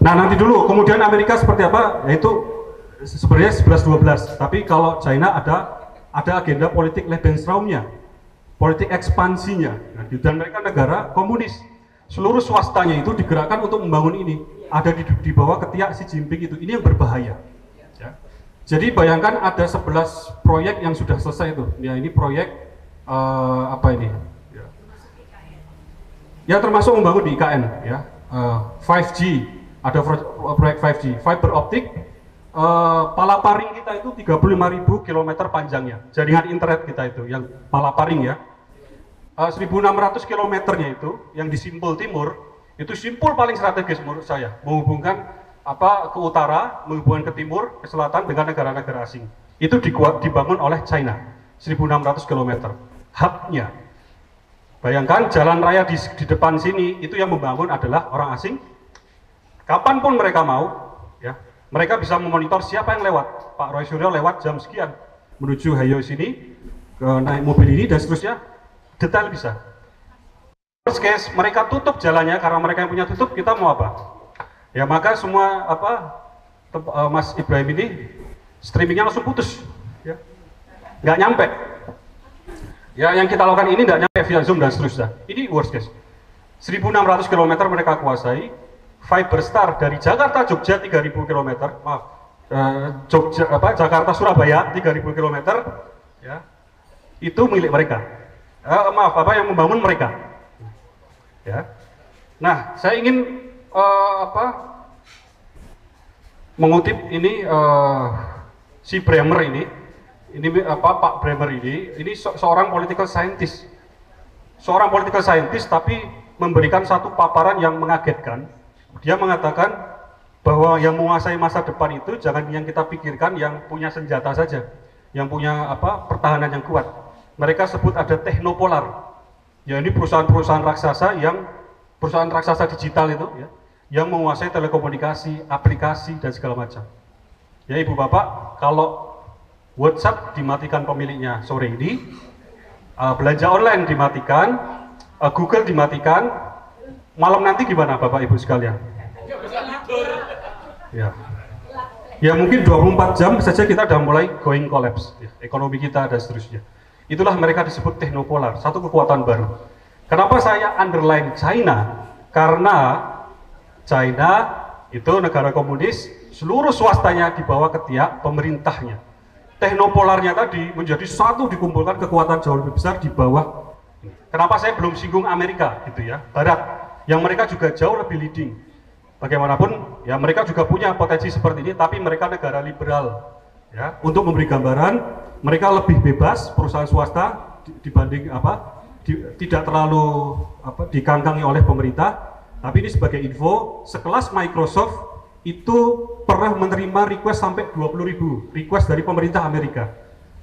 Nah, nanti dulu, kemudian Amerika seperti apa? Yaitu sebenarnya 11-12, tapi kalau China ada agenda politik Lebensraumnya, politik ekspansinya. Nah, dan mereka negara komunis. Seluruh swastanya itu digerakkan untuk membangun ini. Ada di bawah ketiak Xi Jinping itu. Ini yang berbahaya. Ya. Jadi bayangkan ada 11 proyek yang sudah selesai itu. Ya, ini proyek apa ini? Ya, termasuk membangun di IKN. Ya, 5G. Ada proyek 5G, fiber optik. Palaparing kita itu 35.000 km panjangnya. Jaringan internet kita itu, yang palaparing ya. 1.600 kilometernya itu yang di Simpul Timur itu simpul paling strategis menurut saya, menghubungkan ke utara, menghubungkan ke timur, ke selatan dengan negara-negara asing. Itu dibangun oleh China 1.600 km hubnya. Bayangkan jalan raya di depan sini itu yang membangun adalah orang asing. Kapanpun mereka mau ya, mereka bisa memonitor siapa yang lewat. Pak Roy Suryo lewat jam sekian menuju Hayo sini, naik mobil ini dan seterusnya. Detail bisa. Worst case, mereka tutup jalannya karena mereka yang punya tutup, kita mau apa? Ya maka semua Mas Ibrahim ini streamingnya langsung putus, ya. Nggak nyampe. Ya yang kita lakukan ini nggak nyampe via Zoom dan seterusnya. Ini worst case. 1.600 km mereka kuasai. Fiberstar dari Jakarta Jogja 3.000 km, Jakarta Surabaya 3.000 km, ya itu milik mereka. Yang membangun mereka. Ya. Nah, saya ingin mengutip ini si Bremer ini Pak Bremer ini seorang political scientist. Seorang political scientist tapi memberikan satu paparan yang mengagetkan. Dia mengatakan bahwa yang menguasai masa depan itu jangan yang kita pikirkan yang punya senjata saja, yang punya pertahanan yang kuat. Mereka sebut ada teknopolar. Ya ini perusahaan-perusahaan raksasa digital itu ya, yang menguasai telekomunikasi, aplikasi dan segala macam. Ya Ibu Bapak, kalau WhatsApp dimatikan pemiliknya sore ini, belanja online dimatikan, Google dimatikan, malam nanti gimana Bapak Ibu sekalian? Ya mungkin 24 jam saja kita sudah mulai going collapse, ya, ekonomi kita dan seterusnya. Itulah mereka disebut teknopolar, satu kekuatan baru. Kenapa saya underline China? Karena China itu negara komunis, seluruh swastanya di bawah ketiak pemerintahnya. Teknopolarnya tadi menjadi satu dikumpulkan kekuatan jauh lebih besar di bawah. Kenapa saya belum singgung Amerika gitu ya, Barat, yang mereka juga jauh lebih leading. Bagaimanapun ya mereka juga punya potensi seperti ini, tapi mereka negara liberal. Ya, untuk memberi gambaran, mereka lebih bebas perusahaan swasta dibanding tidak terlalu dikangkangi oleh pemerintah. Tapi ini sebagai info, sekelas Microsoft itu pernah menerima request sampai 20.000 request dari pemerintah Amerika.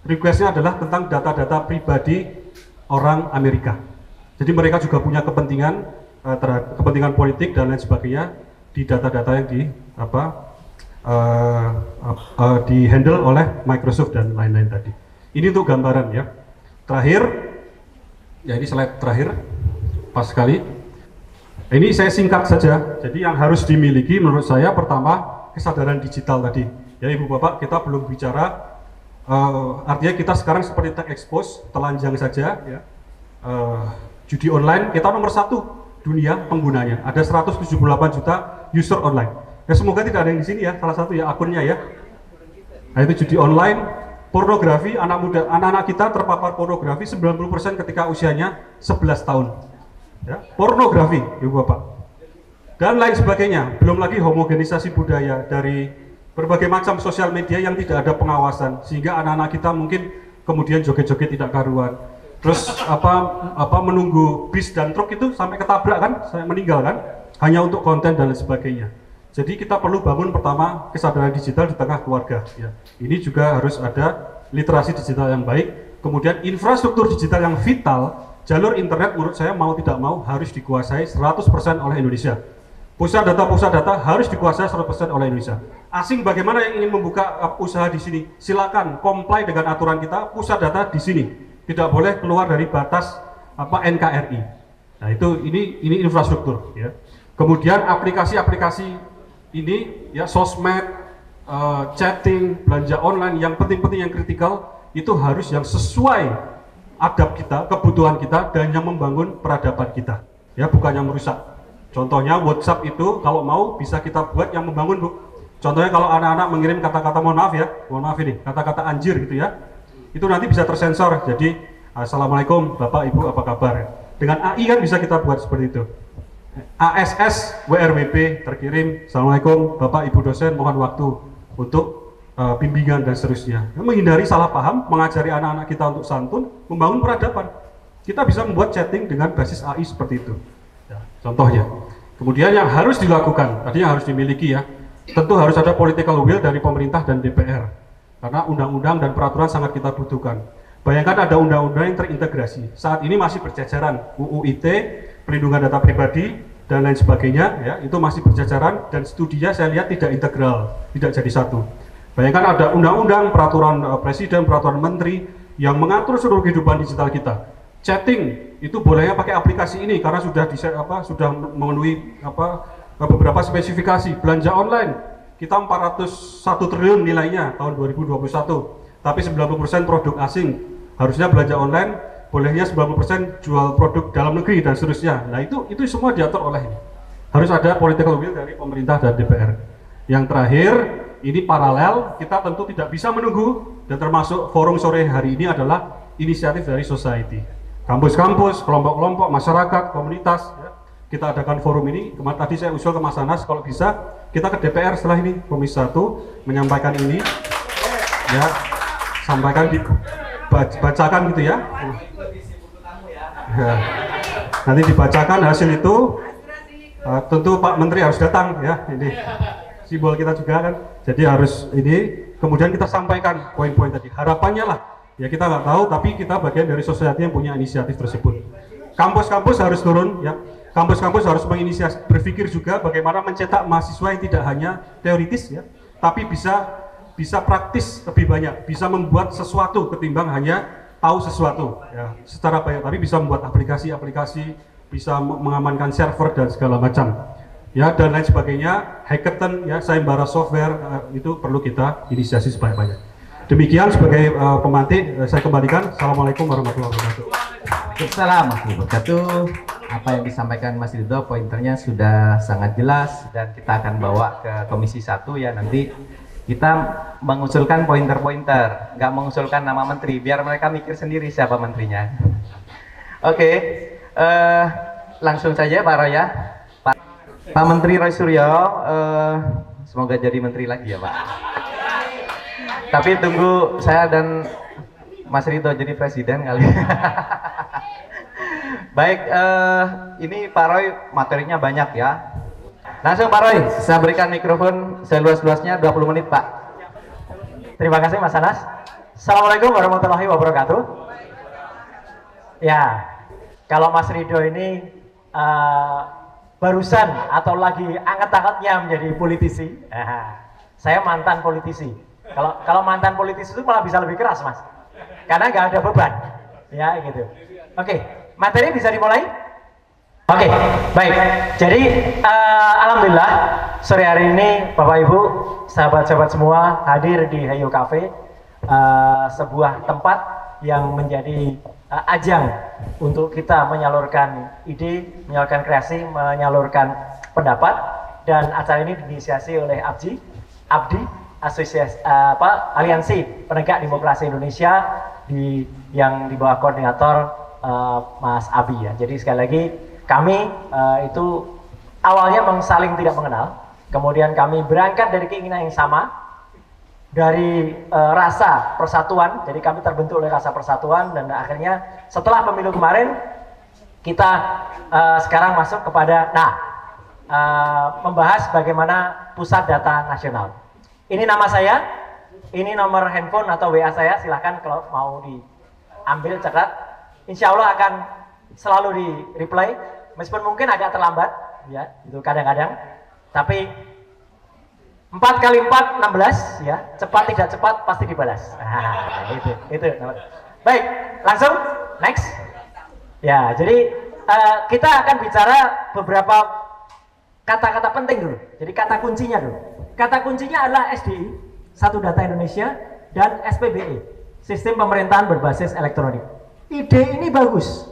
Requestnya adalah tentang data-data pribadi orang Amerika. Jadi mereka juga punya kepentingan kepentingan politik dan lain sebagainya di data-data yang di handle oleh Microsoft dan lain-lain tadi. Ini untuk gambaran ya. Terakhir, Ya ini slide terakhir, pas sekali. Ini saya singkat saja. Jadi yang harus dimiliki menurut saya pertama kesadaran digital tadi. Ya Ibu Bapak, kita belum bicara artinya kita sekarang seperti tech expose, telanjang saja ya. Judi online kita nomor 1 dunia penggunanya. Ada 178 juta user online. Ya semoga tidak ada yang di sini ya, salah satu ya akunnya ya. Nah itu judi online, pornografi, anak-anak kita terpapar pornografi 90% ketika usianya 11 tahun. Ya, pornografi, Ibu Bapak. Dan lain sebagainya. Belum lagi homogenisasi budaya dari berbagai macam sosial media yang tidak ada pengawasan, sehingga anak-anak kita mungkin kemudian joget-joget tidak karuan. Terus menunggu bis dan truk itu sampai ketabrak kan, saya meninggal kan, hanya untuk konten dan lain sebagainya. Jadi kita perlu bangun pertama kesadaran digital di tengah keluarga. Ya. Ini juga harus ada literasi digital yang baik. Kemudian infrastruktur digital yang vital, jalur internet menurut saya mau tidak mau harus dikuasai 100% oleh Indonesia. Pusat data harus dikuasai 100% oleh Indonesia. Asing bagaimana yang ingin membuka usaha di sini? Silakan comply dengan aturan kita. Pusat data di sini. Tidak boleh keluar dari batas NKRI. Nah ini infrastruktur. Ya. Kemudian aplikasi-aplikasi ini ya sosmed, chatting, belanja online yang penting-penting yang kritikal itu harus yang sesuai adab kita, kebutuhan kita dan yang membangun peradaban kita. Ya bukan yang merusak. Contohnya WhatsApp itu kalau mau bisa kita buat yang membangun, Bu. Contohnya kalau anak-anak mengirim kata-kata mohon maaf ini, kata-kata anjir gitu ya. Itu nanti bisa tersensor. Jadi Assalamualaikum Bapak Ibu apa kabar? Dengan AI kan bisa kita buat seperti itu. ASS WRWP terkirim Assalamualaikum Bapak Ibu dosen mohon waktu untuk bimbingan dan seterusnya. Menghindari salah paham, mengajari anak-anak kita untuk santun, membangun peradaban. Kita bisa membuat chatting dengan basis AI seperti itu. Ya, contohnya. Kemudian yang harus dilakukan, tadi yang harus dimiliki ya, tentu harus ada political will dari pemerintah dan DPR. Karena undang-undang dan peraturan sangat kita butuhkan. Bayangkan ada undang-undang yang terintegrasi. Saat ini masih berjajaran UU ITE, pelindungan data pribadi dan lain sebagainya ya, itu masih berjajaran dan studinya saya lihat tidak integral, tidak jadi satu. Bayangkan ada undang-undang, peraturan presiden, peraturan menteri yang mengatur seluruh kehidupan digital kita. Chatting itu bolehnya pakai aplikasi ini karena sudah sudah memenuhi beberapa spesifikasi. Belanja online kita 401 triliun nilainya tahun 2021, tapi 90% produk asing. Harusnya belanja online bolehnya 90% jual produk dalam negeri dan seterusnya. Nah itu semua diatur oleh ini. Harus ada political will dari pemerintah dan DPR. Yang terakhir, ini paralel, kita tentu tidak bisa menunggu, dan termasuk forum sore hari ini adalah inisiatif dari society. Kampus-kampus, kelompok-kelompok, masyarakat, komunitas, ya. Kita adakan forum ini. Kemarin tadi saya usul ke Mas Anas, kalau bisa kita ke DPR setelah ini, Komisi 1 menyampaikan ini, ya, sampaikan bacakan gitu ya. Ya. Nanti dibacakan hasil itu, tentu Pak Menteri harus datang ya, ini simbol kita juga kan. Jadi harus ini, kemudian kita sampaikan poin-poin tadi. Harapannya lah, ya kita nggak tahu, tapi kita bagian dari society yang punya inisiatif tersebut. Kampus-kampus harus turun ya. Kampus-kampus harus menginisiasi, berpikir juga bagaimana mencetak mahasiswa yang tidak hanya teoritis ya, tapi bisa praktis lebih banyak, bisa membuat sesuatu ketimbang hanya tahu sesuatu ya, secara banyak, tapi bisa membuat aplikasi-aplikasi, bisa mengamankan server dan segala macam ya, dan lain sebagainya. Hackathon ya, sayembara software itu perlu kita inisiasi sebanyak-banyak. Demikian sebagai pemantik, saya kembalikan. Assalamualaikum warahmatullahi wabarakatuh. Assalamualaikum warahmatullahi wabarakatuh. Apa yang disampaikan Mas Ridho, pointernya sudah sangat jelas dan kita akan bawa ke Komisi 1 ya, nanti kita mengusulkan pointer-pointer, nggak mengusulkan nama menteri, biar mereka mikir sendiri siapa menterinya. Oke, langsung saja Pak Roy ya. Pak Menteri Roy Suryo, semoga jadi menteri lagi ya Pak. Tapi tunggu saya dan Mas Ridho jadi presiden kali. Baik, ini Pak Roy materinya banyak ya. Langsung Pak Roy, saya berikan mikrofon seluas-luasnya 20 menit Pak. Terima kasih Mas Anas. Assalamualaikum warahmatullahi wabarakatuh. Ya, kalau Mas Ridho ini barusan atau lagi anget-angetnya menjadi politisi, saya mantan politisi. Kalau mantan politisi itu malah bisa lebih keras Mas, karena nggak ada beban, ya gitu. Oke, Materi bisa dimulai? Oke, baik. Jadi alhamdulillah sore hari ini Bapak Ibu, sahabat-sahabat semua hadir di Hayo Cafe, sebuah tempat yang menjadi ajang untuk kita menyalurkan ide, menyalurkan kreasi, menyalurkan pendapat, dan acara ini diinisiasi oleh Abdi Asosiasi Aliansi Penegak Demokrasi Indonesia yang di bawah koordinator Mas Abi ya. Jadi sekali lagi kami itu awalnya saling tidak mengenal, kemudian kami berangkat dari keinginan yang sama, dari rasa persatuan. Jadi kami terbentuk oleh rasa persatuan, dan akhirnya setelah pemilu kemarin kita sekarang masuk kepada membahas bagaimana pusat data nasional. Ini nama saya, ini nomor handphone atau WA saya, silahkan kalau mau diambil catat. Insya Allah akan selalu di reply, meskipun mungkin agak terlambat ya, itu kadang-kadang, tapi 4 kali 4 16 ya, cepat tidak cepat pasti dibalas. Nah, itu. Baik, langsung next. Ya, jadi kita akan bicara beberapa kata-kata penting dulu. Jadi kata kuncinya dulu. Kata kuncinya adalah SDI, Satu Data Indonesia, dan SPBE, Sistem Pemerintahan Berbasis Elektronik. Ide ini bagus.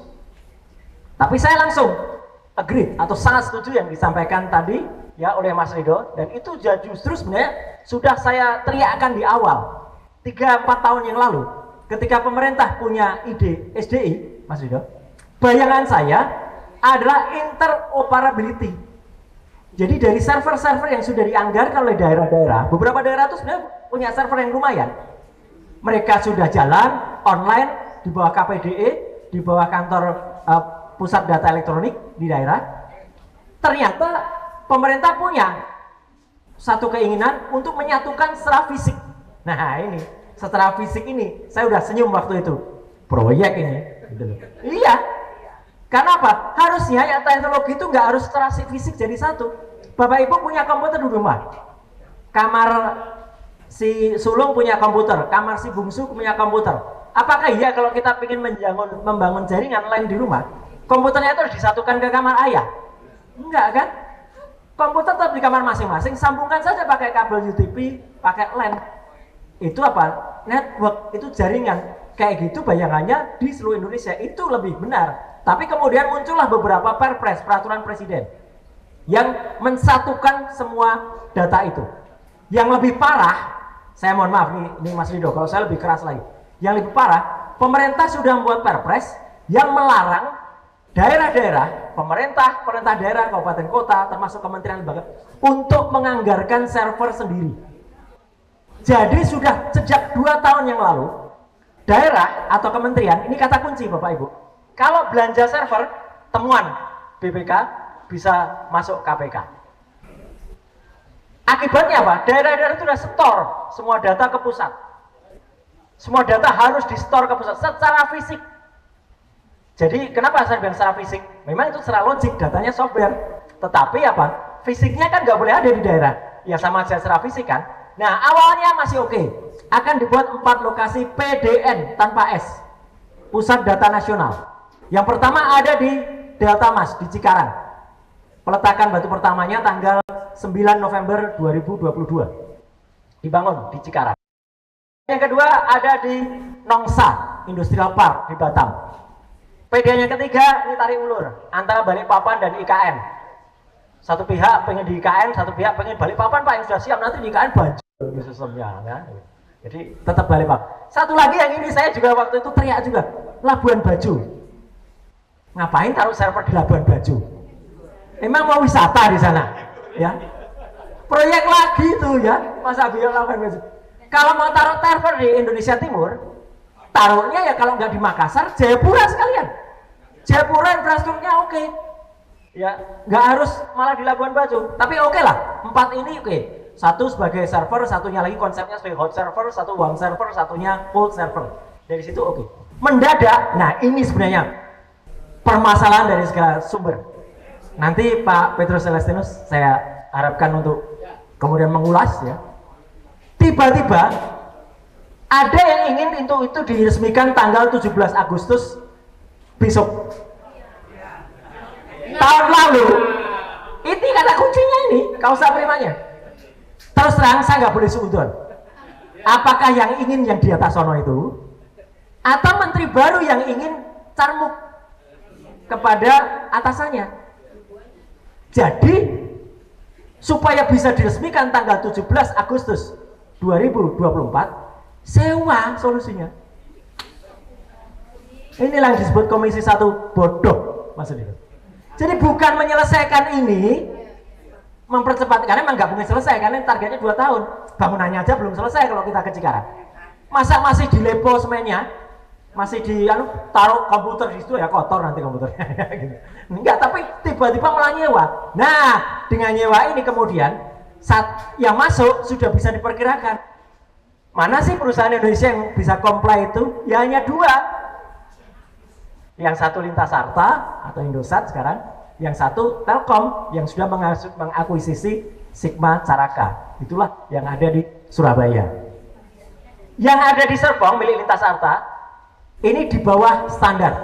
Tapi saya langsung agree atau sangat setuju yang disampaikan tadi ya oleh Mas Rido, dan itu justru sebenarnya sudah saya teriakkan di awal 3-4 tahun yang lalu ketika pemerintah punya ide SDI, Mas Rido. Bayangan saya adalah interoperability. Jadi dari server-server yang sudah dianggarkan oleh daerah-daerah, beberapa daerah itu sebenarnya punya server yang lumayan. Mereka sudah jalan online di bawah KPDE, di bawah kantor pusat data elektronik di daerah. Ternyata pemerintah punya satu keinginan untuk menyatukan secara fisik. Nah ini, secara fisik ini, saya udah senyum waktu itu. Proyek ini. Iya. Karena apa? Harusnya ya teknologi itu nggak harus secara fisik jadi satu. Bapak Ibu punya komputer di rumah. Kamar si sulung punya komputer, kamar si bungsu punya komputer. Apakah iya kalau kita ingin membangun jaringan lain di rumah, komputernya itu harus disatukan ke kamar ayah? Enggak kan? Komputer tetap di kamar masing-masing, sambungkan saja pakai kabel UTP, pakai LAN. Itu apa? Network, itu jaringan. Kayak gitu bayangannya di seluruh Indonesia, itu lebih benar. Tapi kemudian muncullah beberapa perpres, peraturan presiden, yang mensatukan semua data itu. Yang lebih parah, saya mohon maaf nih Mas Rido, kalau saya lebih keras lagi. Yang lebih parah, pemerintah sudah membuat perpres yang melarang daerah-daerah, pemerintah daerah, kabupaten kota, termasuk kementerian lembaga, untuk menganggarkan server sendiri. Jadi sudah sejak 2 tahun yang lalu, daerah atau kementerian, ini kata kunci Bapak Ibu, kalau belanja server, temuan BPK bisa masuk KPK. Akibatnya apa? Daerah-daerah itu sudah store semua data ke pusat. Semua data harus di-store ke pusat secara fisik. Jadi kenapa saya bilang secara fisik? Memang itu secara logik, datanya software. Tetapi apa? Fisiknya kan nggak boleh ada di daerah. Ya sama aja secara fisik kan. Nah awalnya masih oke. Akan dibuat 4 lokasi PDN tanpa S, Pusat Data Nasional. Yang pertama ada di Delta Mas, di Cikarang. Peletakan batu pertamanya tanggal 9 November 2022. Dibangun di Cikarang. Yang kedua ada di Nongsa Industrial Park di Batam. PDN yang ketiga ini tarik ulur antara Balikpapan dan IKN. Satu pihak pengen di IKN, satu pihak pengen Balikpapan Pak, yang sudah siap, nanti di IKN banjir sistemnya ya. Jadi tetap Balikpapan. Satu lagi yang ini saya juga waktu itu teriak juga, Labuan Bajo. Ngapain taruh server di Labuan Bajo? Emang mau wisata di sana? Ya. Proyek lagi itu ya, masa biar Labuan Bajo. Kalau mau taruh server di Indonesia Timur, taruhnya ya kalau nggak di Makassar, Jayapura sekalian. Jayapura infrastrukturnya oke. Ya, nggak harus malah di Labuan Bajo. Tapi oke lah, 4 ini oke. Satu sebagai server, satunya lagi konsepnya sebagai hot server, satu warm server, satunya cold server. Dari situ oke. Mendadak, nah ini sebenarnya permasalahan dari segala sumber. Nanti Pak Petrus Celestinus saya harapkan untuk kemudian mengulas ya. Tiba-tiba ada yang ingin itu diresmikan tanggal 17 Agustus besok. tahun lalu. Ini kata kuncinya ini, kausa primanya. Terus terang saya nggak boleh suudon. Apakah yang ingin yang di atas sono itu, atau menteri baru yang ingin carmuk kepada atasannya? Jadi supaya bisa diresmikan tanggal 17 Agustus 2024, sewa solusinya. Inilah yang disebut Komisi 1 bodoh, maksudnya. Jadi bukan menyelesaikan ini, mempercepat, karena memang nggak mungkin selesai, karena targetnya 2 tahun. Bangunannya aja belum selesai kalau kita ke Cikarang. Masa masih di lepo semennya, masih di taruh komputer di situ, ya kotor nanti komputernya. Gitu. Enggak, tapi tiba-tiba malah nyewa. Nah, dengan nyewa ini kemudian saat yang masuk sudah bisa diperkirakan. Mana sih perusahaan Indonesia yang bisa comply itu? Ya hanya 2. Yang satu Lintas Harta atau Indosat sekarang, yang satu Telkom yang sudah mengakuisisi Sigma Caraka. Itulah yang ada di Surabaya. Yang ada di Serpong milik Lintas Harta ini di bawah standar.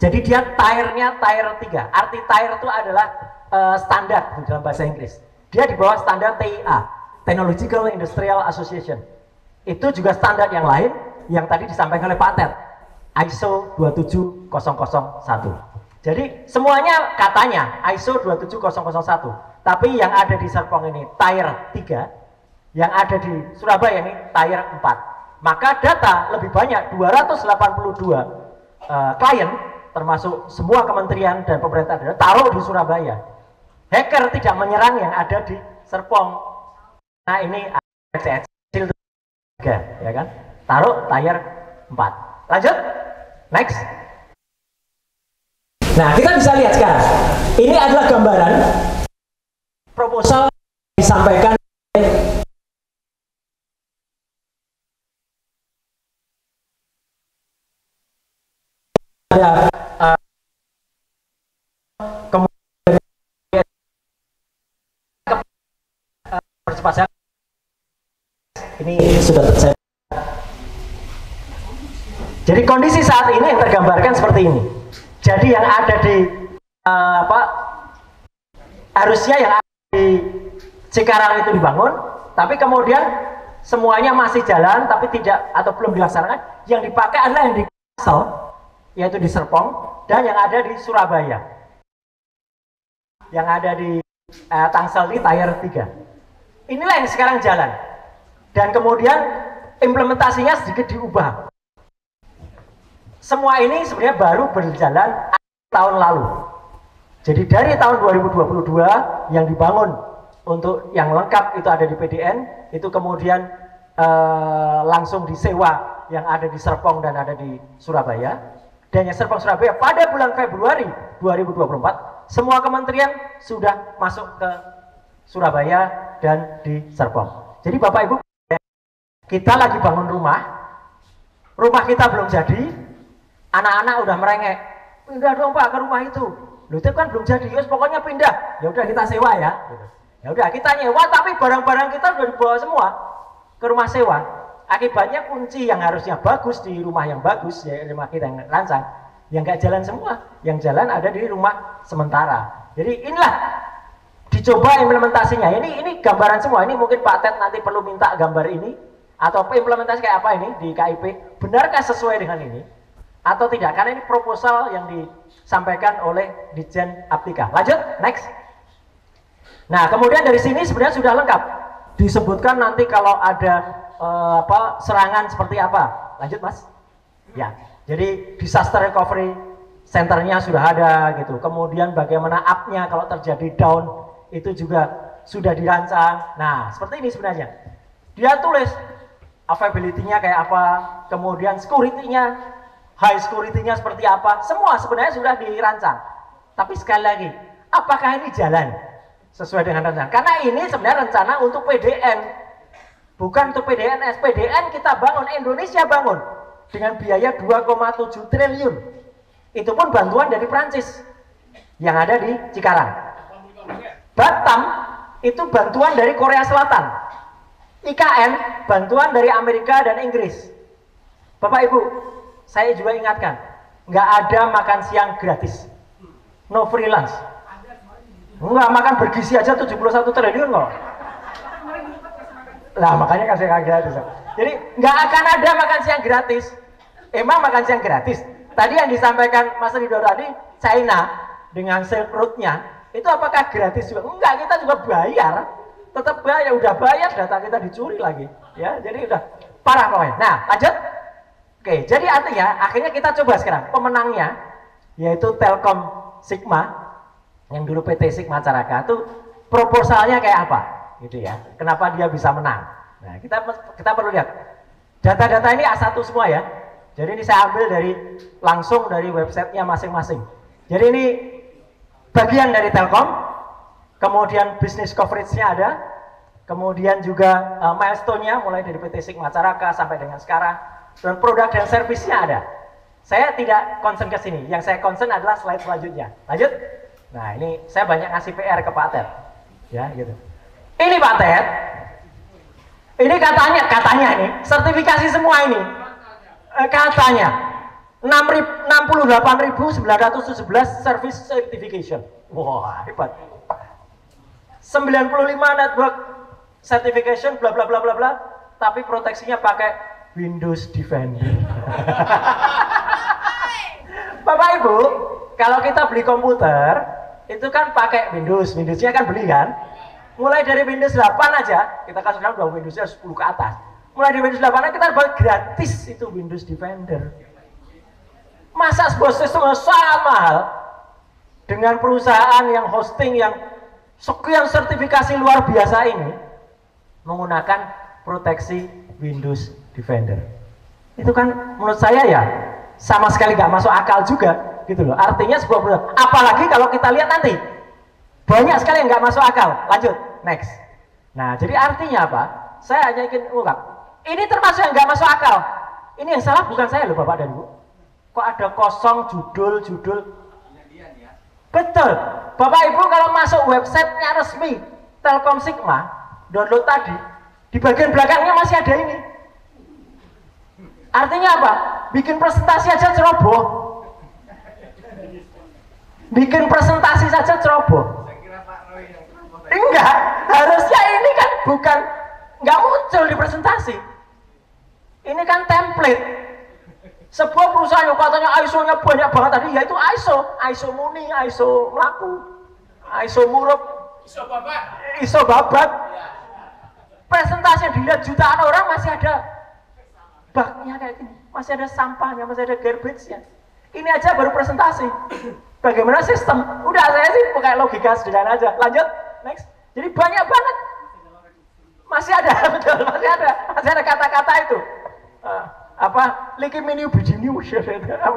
Jadi dia tier-nya tier 3. Arti tier itu adalah standar dalam bahasa Inggris. Dia di bawah standar TIA, Technological Industrial Association. Itu juga standar yang lain yang tadi disampaikan oleh Pak Ted, ISO 27001. Jadi semuanya katanya ISO 27001, tapi yang ada di Serpong ini tier 3, yang ada di Surabaya ini tier 4. Maka data lebih banyak 282 klien termasuk semua kementerian dan pemerintah daerah taruh di Surabaya. Hacker tidak menyerang yang ada di Serpong. Nah ini kecil 3, ya kan? Taruh tier 4. Lanjut, next. Nah, kita bisa lihat sekarang. Ini adalah gambaran proposal yang disampaikan ada kemudian percepatan ini sudah terjadi. Jadi kondisi saat ini yang tergambarkan seperti ini. Jadi yang ada di harusnya yang ada di Cikarang itu dibangun, tapi kemudian semuanya masih jalan tapi tidak atau belum dilaksanakan. Yang dipakai adalah yang di Kalsel, yaitu di Serpong, dan yang ada di Surabaya. Yang ada di Tangsel di tier 3. Inilah yang sekarang jalan. Dan kemudian implementasinya sedikit diubah. Semua ini sebenarnya baru berjalan tahun lalu. Jadi dari tahun 2022 yang dibangun untuk yang lengkap itu ada di PDN, itu kemudian langsung disewa yang ada di Serpong dan ada di Surabaya. Dan yang Serpong Surabaya pada bulan Februari 2024 semua kementerian sudah masuk ke Surabaya dan di Serpong. Jadi Bapak Ibu, kita lagi bangun rumah kita belum jadi. Anak-anak udah merengek, pindah dong Pak ke rumah itu. Loh itu kan belum jadi, yos pokoknya pindah. Ya udah kita sewa ya. Ya udah kita nyewa, tapi barang-barang kita udah dibawa semua ke rumah sewa. Akibatnya kunci yang harusnya bagus di rumah yang bagus, ya rumah kita yang rancang, yang nggak jalan semua. Yang jalan ada di rumah sementara. Jadi inilah dicoba implementasinya. Ini gambaran semua. Ini mungkin Pak Ted nanti perlu minta gambar ini atau implementasi kayak apa ini di KIP. Benarkah sesuai dengan ini? Atau tidak, karena ini proposal yang disampaikan oleh Ditjen Aptika. Lanjut, next. Nah, kemudian dari sini sebenarnya sudah lengkap. Disebutkan nanti kalau ada serangan seperti apa. Lanjut, Mas. Ya, jadi disaster recovery centernya sudah ada gitu. Kemudian bagaimana up-nya kalau terjadi down itu juga sudah dirancang. Nah, seperti ini sebenarnya. Dia tulis availability-nya kayak apa, kemudian security-nya, high security-nya seperti apa, semua sebenarnya sudah dirancang. Tapi sekali lagi, apakah ini jalan sesuai dengan rencana? Karena ini sebenarnya rencana untuk PDN, bukan untuk PDNS. PDN kita bangun, Indonesia bangun dengan biaya 2,7 triliun. Itu pun bantuan dari Prancis yang ada di Cikarang. Batam itu bantuan dari Korea Selatan. IKN bantuan dari Amerika dan Inggris. Bapak Ibu, saya juga ingatkan, nggak ada makan siang gratis. No freelance. Enggak, makan bergizi aja 71 triliun kok. Lah makanya kasih gratis. Jadi nggak akan ada makan siang gratis. Emang makan siang gratis? Tadi yang disampaikan Mas Ridho tadi, China dengan Silk Road-nya, itu apakah gratis juga? Enggak, kita juga bayar. Tetap bayar, udah bayar, data kita dicuri lagi. Ya, jadi udah parah pokoknya. Nah, lanjut. Oke, jadi artinya akhirnya kita coba sekarang pemenangnya yaitu Telkom Sigma yang dulu PT Sigma Caraka itu proposalnya kayak apa gitu ya. Kenapa dia bisa menang? Nah, kita perlu lihat. Data-data ini A1 semua ya. Jadi ini saya ambil langsung dari websitenya masing-masing. Jadi ini bagian dari Telkom, kemudian bisnis coverage-nya ada, kemudian juga milestone-nya mulai dari PT Sigma Caraka sampai dengan sekarang, dan produk dan servisnya ada. Saya tidak concern ke sini, yang saya concern adalah slide selanjutnya. Lanjut. Nah, ini saya banyak ngasih PR ke Pak Ted. Ya, gitu. Ini Pak Ted. Ini katanya ini sertifikasi semua ini. Katanya 68.917 service certification. Wah, hebat. 95 network certification bla bla bla bla bla, tapi proteksinya pakai Windows Defender. Bapak Ibu, kalau kita beli komputer itu kan pakai Windowsnya kan beli kan? Mulai dari Windows 8 aja, kita kan sekarang udah Windowsnya 10 ke atas. Mulai dari Windows 8 kita dapat gratis itu Windows Defender. Masa sebuah sistem yang sangat mahal dengan perusahaan yang hosting yang sekian sertifikasi luar biasa ini menggunakan proteksi Windows Defender. Itu kan menurut saya ya sama sekali nggak masuk akal juga gitu loh. Artinya sebuah perusahaan, apalagi kalau kita lihat nanti banyak sekali yang nggak masuk akal. Lanjut, next. Nah, jadi artinya apa? Saya hanya ingin ungkap. Ini termasuk yang nggak masuk akal. Ini yang salah bukan saya loh Bapak dan Ibu. Kok ada kosong judul. Betul. Bapak Ibu kalau masuk websitenya resmi Telkom Sigma, download tadi, di bagian belakangnya masih ada ini. Artinya apa? Bikin presentasi aja ceroboh. Bikin presentasi saja ceroboh. Enggak, harusnya ini kan bukan nggak muncul di presentasi. Ini kan template. Sebuah perusahaan yang katanya ISO-nya banyak banget tadi, yaitu ISO muni, ISO melaku, ISO murup, ISO babat. Presentasi yang dilihat jutaan orang masih ada bugnya kayak gini, masih ada sampahnya, masih ada garbage-nya. Ini aja baru presentasi. Bagaimana sistem? Udah saya sih pakai logika sederhana aja. Lanjut, next. Jadi banyak banget. Masih ada, betul, masih ada kata-kata itu. Apa? Likiminiu bijiniu,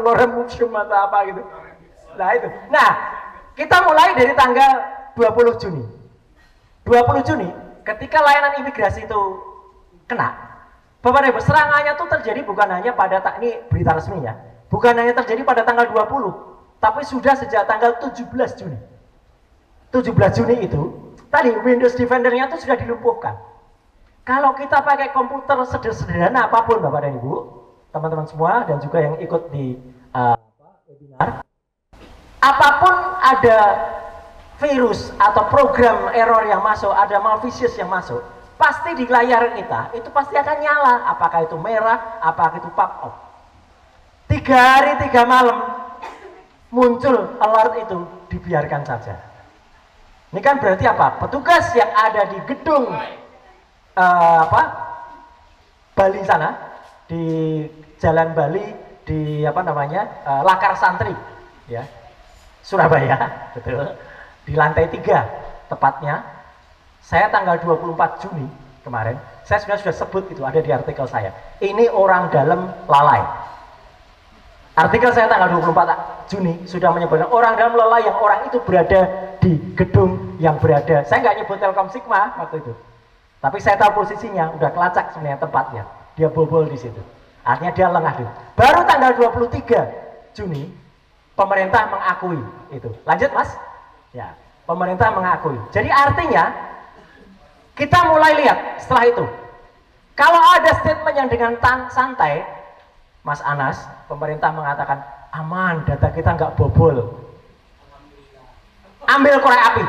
loremusium atau apa gitu. Nah itu. Nah, kita mulai dari tanggal 20 Juni. 20 Juni, ketika layanan imigrasi itu kena, Bapak dan Ibu, serangannya itu terjadi bukan hanya pada ini berita resmi ya, bukan hanya terjadi pada tanggal 20, tapi sudah sejak tanggal 17 Juni. 17 Juni itu, tadi Windows Defender-nya itu sudah dilumpuhkan. Kalau kita pakai komputer sederhana apapun Bapak dan Ibu, teman-teman semua dan juga yang ikut di webinar, apapun ada virus atau program error yang masuk, ada malicious yang masuk, pasti di layar kita itu pasti akan nyala, apakah itu merah, apakah itu pop up. 3 hari 3 malam muncul alert itu, dibiarkan saja. Ini kan berarti apa? Petugas yang ada di gedung Bali sana, di Jalan Bali, di Lakar Santri, ya, Surabaya, betul. Di lantai 3 tepatnya. Saya tanggal 24 Juni kemarin, saya sudah sebut itu, ada di artikel saya. Ini orang dalam lalai. Artikel saya tanggal 24 Juni sudah menyebutkan orang dalam lalai yang orang itu berada di gedung yang berada. Saya nggak nyebut Telkom Sigma waktu itu, tapi saya tahu posisinya, udah kelacak sebenarnya tempatnya. Dia bobol di situ. Artinya dia lengah dulu. Baru tanggal 23 Juni pemerintah mengakui itu. Lanjut Mas. Ya, pemerintah mengakui. Jadi artinya kita mulai lihat setelah itu. Kalau ada statement yang dengan santai, Mas Anas, pemerintah mengatakan aman, data kita nggak bobol. ambil korek api,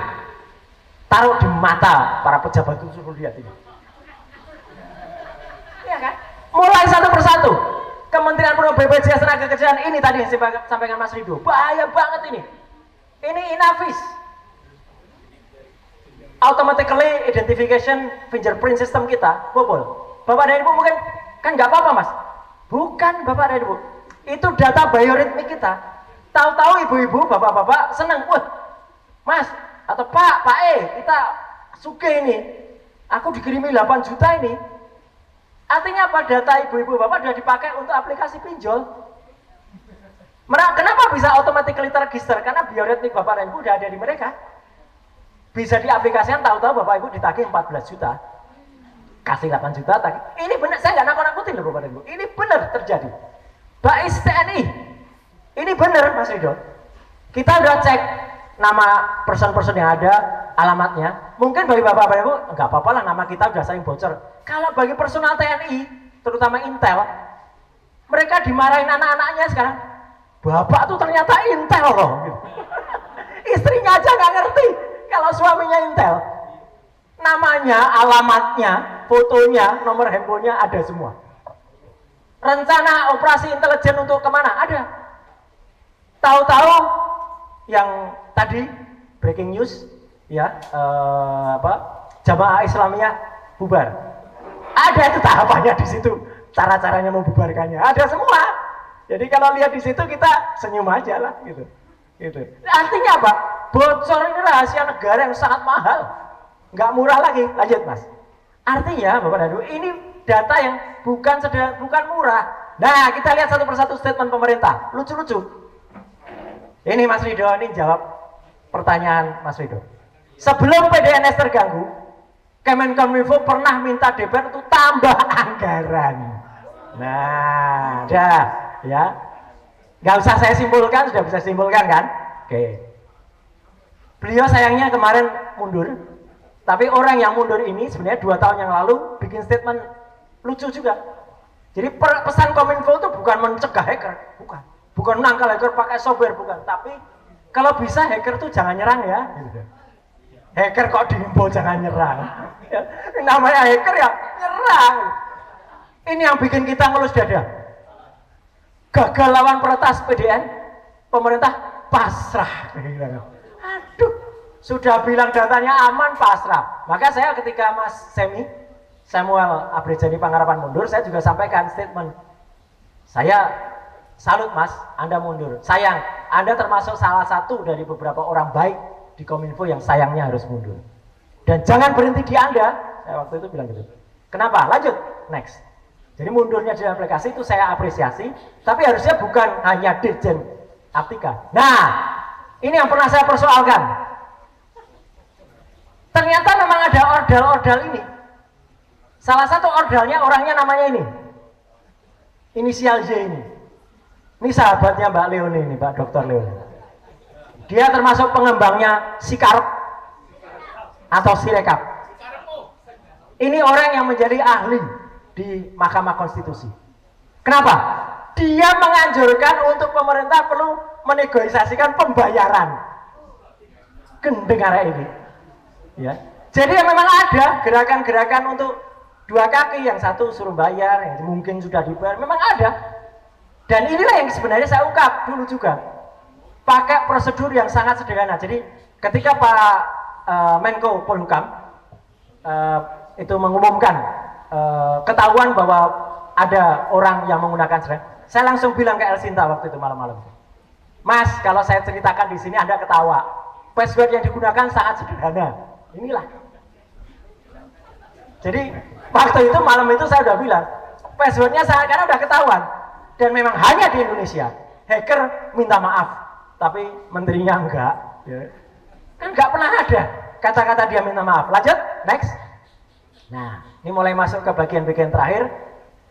taruh di mata para pejabat itu, suruh lihat ini. Iya kan? Mulai satu persatu. Kementerian Perhubungan, BPJS Tenagakerjaan ini tadi yang saya sampaikan Mas Rido, bahaya banget ini. Ini inavis. Automatically identification fingerprint system kita bobol. Bapak dan Ibu mungkin kan nggak apa-apa Mas. Bukan Bapak dan Ibu. Itu data bioritmik kita. Tahu-tahu ibu-ibu, bapak-bapak senang. Wah, Mas atau Pak kita sugih ini. Aku dikirimi 8 juta ini. Artinya apa? Data ibu-ibu bapak sudah dipakai untuk aplikasi pinjol. Kenapa bisa automatically terregister? Karena bioritmik bapak dan ibu sudah ada di mereka. Bisa diaplikasikan, tahu-tahu bapak ibu ditagih 14 juta. Kasih 8 juta, tagih. Ini benar, saya nggak nakut-nakutin loh bapak dan ibu. Ini benar terjadi. Bais TNI. Ini benar Mas Rido. Kita udah cek nama person-person yang ada, alamatnya. Mungkin bagi bapak dan ibu, nggak apa-apa lah nama kita udah sering bocor. Kalau bagi personal TNI, terutama Intel, mereka dimarahin anak-anaknya sekarang. Bapak tuh ternyata Intel loh. Istrinya aja nggak ngerti kalau suaminya Intel. Namanya, alamatnya, fotonya, nomor handphonenya ada semua. Rencana operasi intelijen untuk kemana? Ada. Tahu-tahu yang tadi breaking news, ya Jamaah Islamiyah bubar. Ada itu tahapannya di situ, cara-caranya membubarkannya, ada semua. Jadi kalau lihat di situ kita senyum aja lah, gitu. Artinya apa? Bocor ini rahasia negara yang sangat mahal, nggak murah lagi. Lanjut Mas. Artinya Bapak dan Ibu, ini data yang bukan murah. Nah kita lihat satu persatu statement pemerintah, lucu-lucu. Ini Mas Rido, ini jawab pertanyaan Mas Rido. Sebelum PDNS terganggu, Kemenkominfo pernah minta DPR untuk tambah anggaran. Nah, dah, ya, nggak usah saya simpulkan, sudah bisa simpulkan kan? Oke. Beliau sayangnya kemarin mundur, tapi orang yang mundur ini sebenarnya 2 tahun yang lalu bikin statement lucu juga. Jadi pesan Kominfo itu bukan mencegah hacker, bukan menangkal hacker pakai software, bukan. Tapi kalau bisa hacker tuh jangan nyerang ya. Hacker kok diimbau jangan nyerang. Ya, namanya hacker ya nyerang. Ini yang bikin kita ngelus dada. Gagal lawan peretas PDN, pemerintah pasrah. Aduh, sudah bilang datanya aman pasrah. Maka saya ketika Mas Samuel Abrejani Pangharapan mundur, saya juga sampaikan statement. Saya salut Mas, Anda mundur. Sayang, Anda termasuk salah satu dari beberapa orang baik di Kominfo yang sayangnya harus mundur. Dan jangan berhenti di Anda. Saya waktu itu bilang gitu. Kenapa? Lanjut, next. Jadi mundurnya di aplikasi itu saya apresiasi, tapi harusnya bukan hanya Dirjen Aptika. Nah, ini yang pernah saya persoalkan. Ternyata memang ada ordal-ordal ini. Salah satu ordalnya orangnya namanya ini. Inisial J ini. Ini sahabatnya Mbak Leone ini, Mbak Dr. Leone. Dia termasuk pengembangnya Sikarep atau Sirekap. Ini orang yang menjadi ahli di Mahkamah Konstitusi. Kenapa? Dia menganjurkan untuk pemerintah perlu menegosiasikan pembayaran. Dengar ini. Ya. Jadi memang ada gerakan-gerakan untuk 2 kaki, yang satu suruh bayar, yang mungkin sudah dibayar, memang ada. Dan inilah yang sebenarnya saya ungkap dulu juga. Pakai prosedur yang sangat sederhana. Jadi ketika Pak Menko Polhukam itu mengumumkan ketahuan bahwa ada orang yang menggunakan saya langsung bilang ke El Sinta waktu itu malam-malam. Mas, kalau saya ceritakan di sini Anda ketawa. Password yang digunakan sangat sederhana. Inilah. Jadi waktu itu malam itu saya udah bilang passwordnya karena udah ketahuan dan memang hanya di Indonesia. Hacker minta maaf. Tapi menterinya enggak, ya. Kan enggak pernah ada kata-kata dia minta maaf. Lanjut, next. Nah, ini mulai masuk ke bagian-bagian terakhir.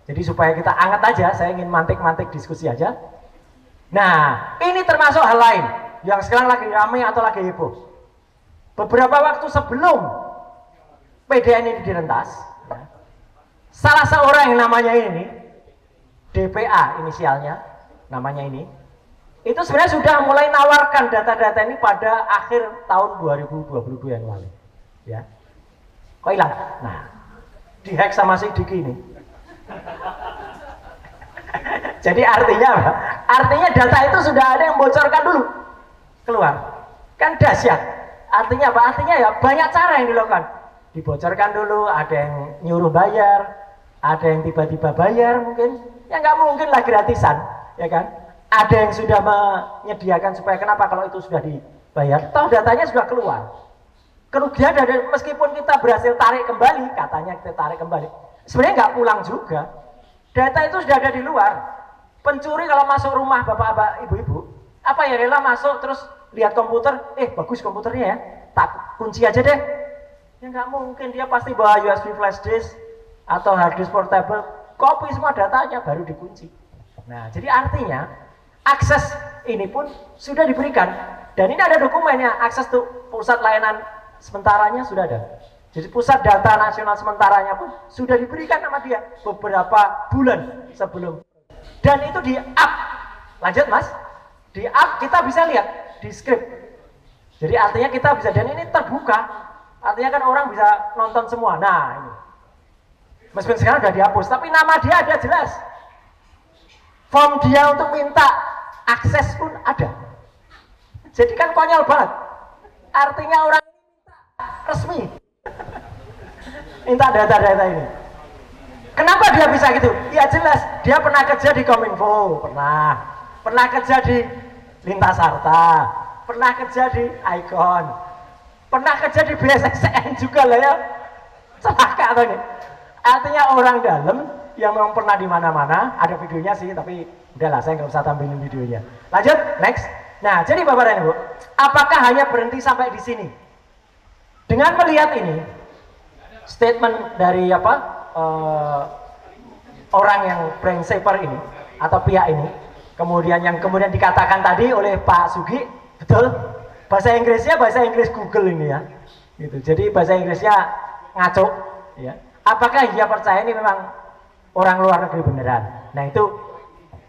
Jadi supaya kita anget aja, saya ingin mantik-mantik diskusi aja. Nah, ini termasuk hal lain yang sekarang lagi ramai atau lagi heboh. Beberapa waktu sebelum PDN ini direntas, ya, salah seorang yang namanya ini, DPA inisialnya, namanya ini itu sebenarnya sudah mulai nawarkan data-data ini pada akhir tahun 2022 yang lalu. Ya, kok hilang? Nah, dihack sama si Diki ini. Jadi artinya apa? Artinya data itu sudah ada yang bocorkan dulu keluar. Kan dahsyat. Artinya apa? Artinya ya banyak cara yang dilakukan. Dibocorkan dulu, ada yang nyuruh bayar, ada yang tiba-tiba bayar mungkin. Ya nggak mungkin lah gratisan, ya kan? Ada yang sudah menyediakan supaya kenapa kalau itu sudah dibayar, toh datanya sudah keluar. Kerugian dari meskipun kita berhasil tarik kembali, katanya kita tarik kembali, sebenarnya nggak pulang juga. Data itu sudah ada di luar. Pencuri kalau masuk rumah bapak-bapak, ibu-ibu, apa ya rela masuk terus lihat komputer, bagus komputernya ya, tak kunci aja deh. Ya nggak mungkin, dia pasti bawa USB flash disk atau hard disk portable, copy semua datanya baru dikunci. Nah, jadi artinya akses ini pun sudah diberikan, dan ini ada dokumennya, akses tuh pusat layanan sementaranya sudah ada. Jadi pusat data nasional sementaranya pun sudah diberikan sama dia beberapa bulan sebelum. Dan itu di up, lanjut mas, di up kita bisa lihat di script. Jadi artinya kita bisa, dan ini terbuka, artinya kan orang bisa nonton semua. Nah ini, meskipun sekarang sudah dihapus, tapi nama dia ada jelas. Form dia untuk minta akses pun ada. Jadi kan konyol banget. Artinya orang ini minta resmi. Minta data-data ini. Kenapa dia bisa gitu? Ya jelas, dia pernah kerja di Kominfo, pernah kerja di Lintas Harta, pernah kerja di Icon, pernah kerja di BSSN juga lah ya. Celaka atau ini. Artinya orang dalam yang memang pernah di mana-mana, ada videonya sih, tapi udahlah saya nggak usah tampilin videonya. Lanjut, next. Nah, jadi Bapak dan Ibu, apakah hanya berhenti sampai di sini? Dengan melihat ini, statement dari orang yang brain saver ini atau pihak ini, kemudian yang kemudian dikatakan tadi oleh Pak Sugi, betul? Bahasa Inggrisnya bahasa Inggris Google ini ya, gitu. Jadi bahasa Inggrisnya ngaco, ya. Apakah dia percaya ini memang orang luar negeri beneran? Nah itu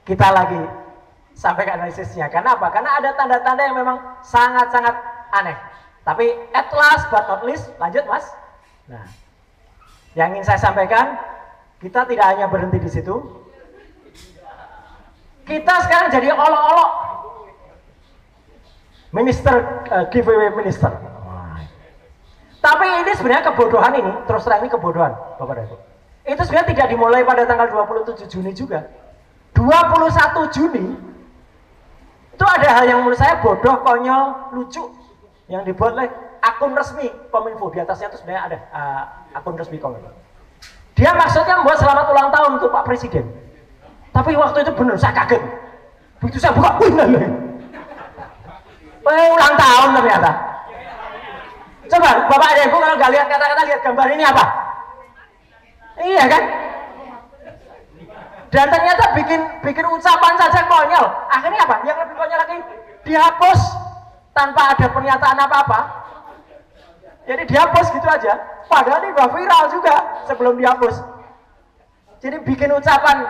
kita lagi sampaikan analisisnya. Karena apa? Karena ada tanda-tanda yang memang sangat-sangat aneh. Tapi at last but not least, lanjut mas. Nah, yang ingin saya sampaikan, kita tidak hanya berhenti di situ. Kita sekarang jadi olok-olok minister, giveaway minister. Tapi ini sebenarnya kebodohan ini, terus terang ini kebodohan, Bapak dan Ibu. Itu sebenarnya tidak dimulai pada tanggal 27 Juni juga. 21 Juni itu ada hal yang menurut saya bodoh, konyol, lucu yang dibuat oleh akun resmi Kominfo. Di atasnya itu sebenarnya ada akun resmi Kominfo. Dia maksudnya membuat selamat ulang tahun untuk Pak Presiden. Tapi waktu itu benar saya kaget. Begitu saya buka, ulang tahun ternyata. Coba Bapak dan Ibu kalau nggak lihat kata-kata, lihat gambar ini apa? Iya kan? Dan ternyata bikin ucapan saja konyol. Akhirnya apa? Yang lebih konyol lagi, dihapus tanpa ada pernyataan apa-apa. Jadi dihapus gitu aja. Padahal ini udah viral juga sebelum dihapus. Jadi bikin ucapan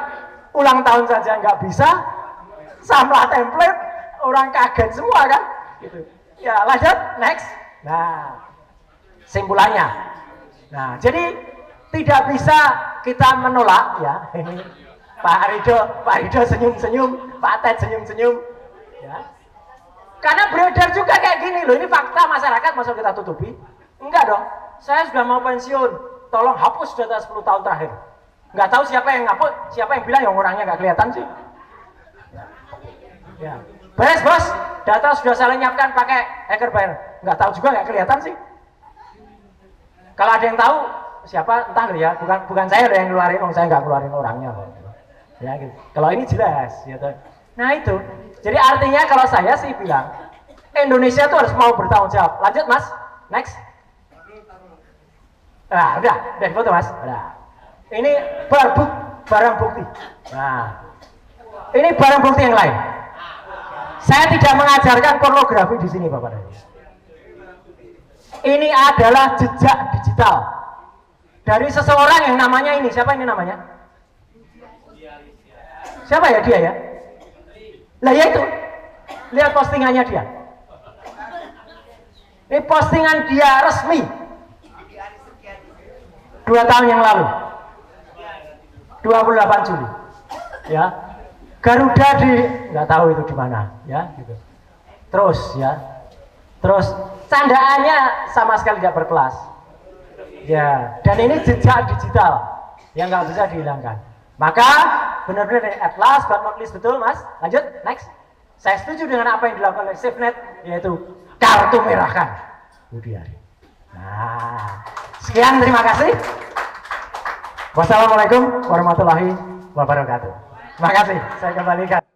ulang tahun saja nggak bisa, sama template, orang kaget semua kan? Gitu. Ya lanjut, next. Nah, simpulannya. Nah, jadi tidak bisa kita menolak ya. Ini Pak Rido senyum-senyum, Pak Ted senyum-senyum. Ya. Karena beredar juga kayak gini loh, ini fakta masyarakat, masa kita tutupi? Enggak dong. Saya sudah mau pensiun, tolong hapus data 10 tahun terakhir. Nggak tahu siapa yang ngapus, siapa yang bilang yang orangnya nggak kelihatan sih. Ya. Beres bos, data sudah saya lenyapkan pakai hacker bayar. Nggak tahu juga, nggak kelihatan sih. Kalau ada yang tahu siapa entah ya, bukan saya yang ngeluarin, saya nggak keluarin orangnya. Ya gitu. Kalau ini jelas, gitu. Nah itu, jadi artinya kalau saya sih bilang Indonesia itu harus mau bertanggung jawab. Lanjut mas, next. Nah udah foto mas. Nah, ini barang bukti. Nah, ini barang bukti yang lain. Saya tidak mengajarkan pornografi di sini, Bapak dan Ibu. Ini adalah jejak digital dari seseorang yang namanya ini. Siapa ini namanya? Siapa ya dia ya? Lah ya itu. Lihat postingannya dia. Ini postingan dia resmi 2 tahun yang lalu, 28 Juli. Ya, Garuda di nggak tahu itu di mana, ya. Gitu. Terus ya, terus candaannya sama sekali tidak berkelas. Ya, dan ini jejak digital yang nggak bisa dihilangkan. Maka benar-benar at last but not least, betul Mas. Lanjut, next. Saya setuju dengan apa yang dilakukan oleh SafeNet, yaitu kartu merahkan Budi Ari. Nah, sekian, terima kasih. Wassalamualaikum warahmatullahi wabarakatuh. Terima kasih, saya kembalikan.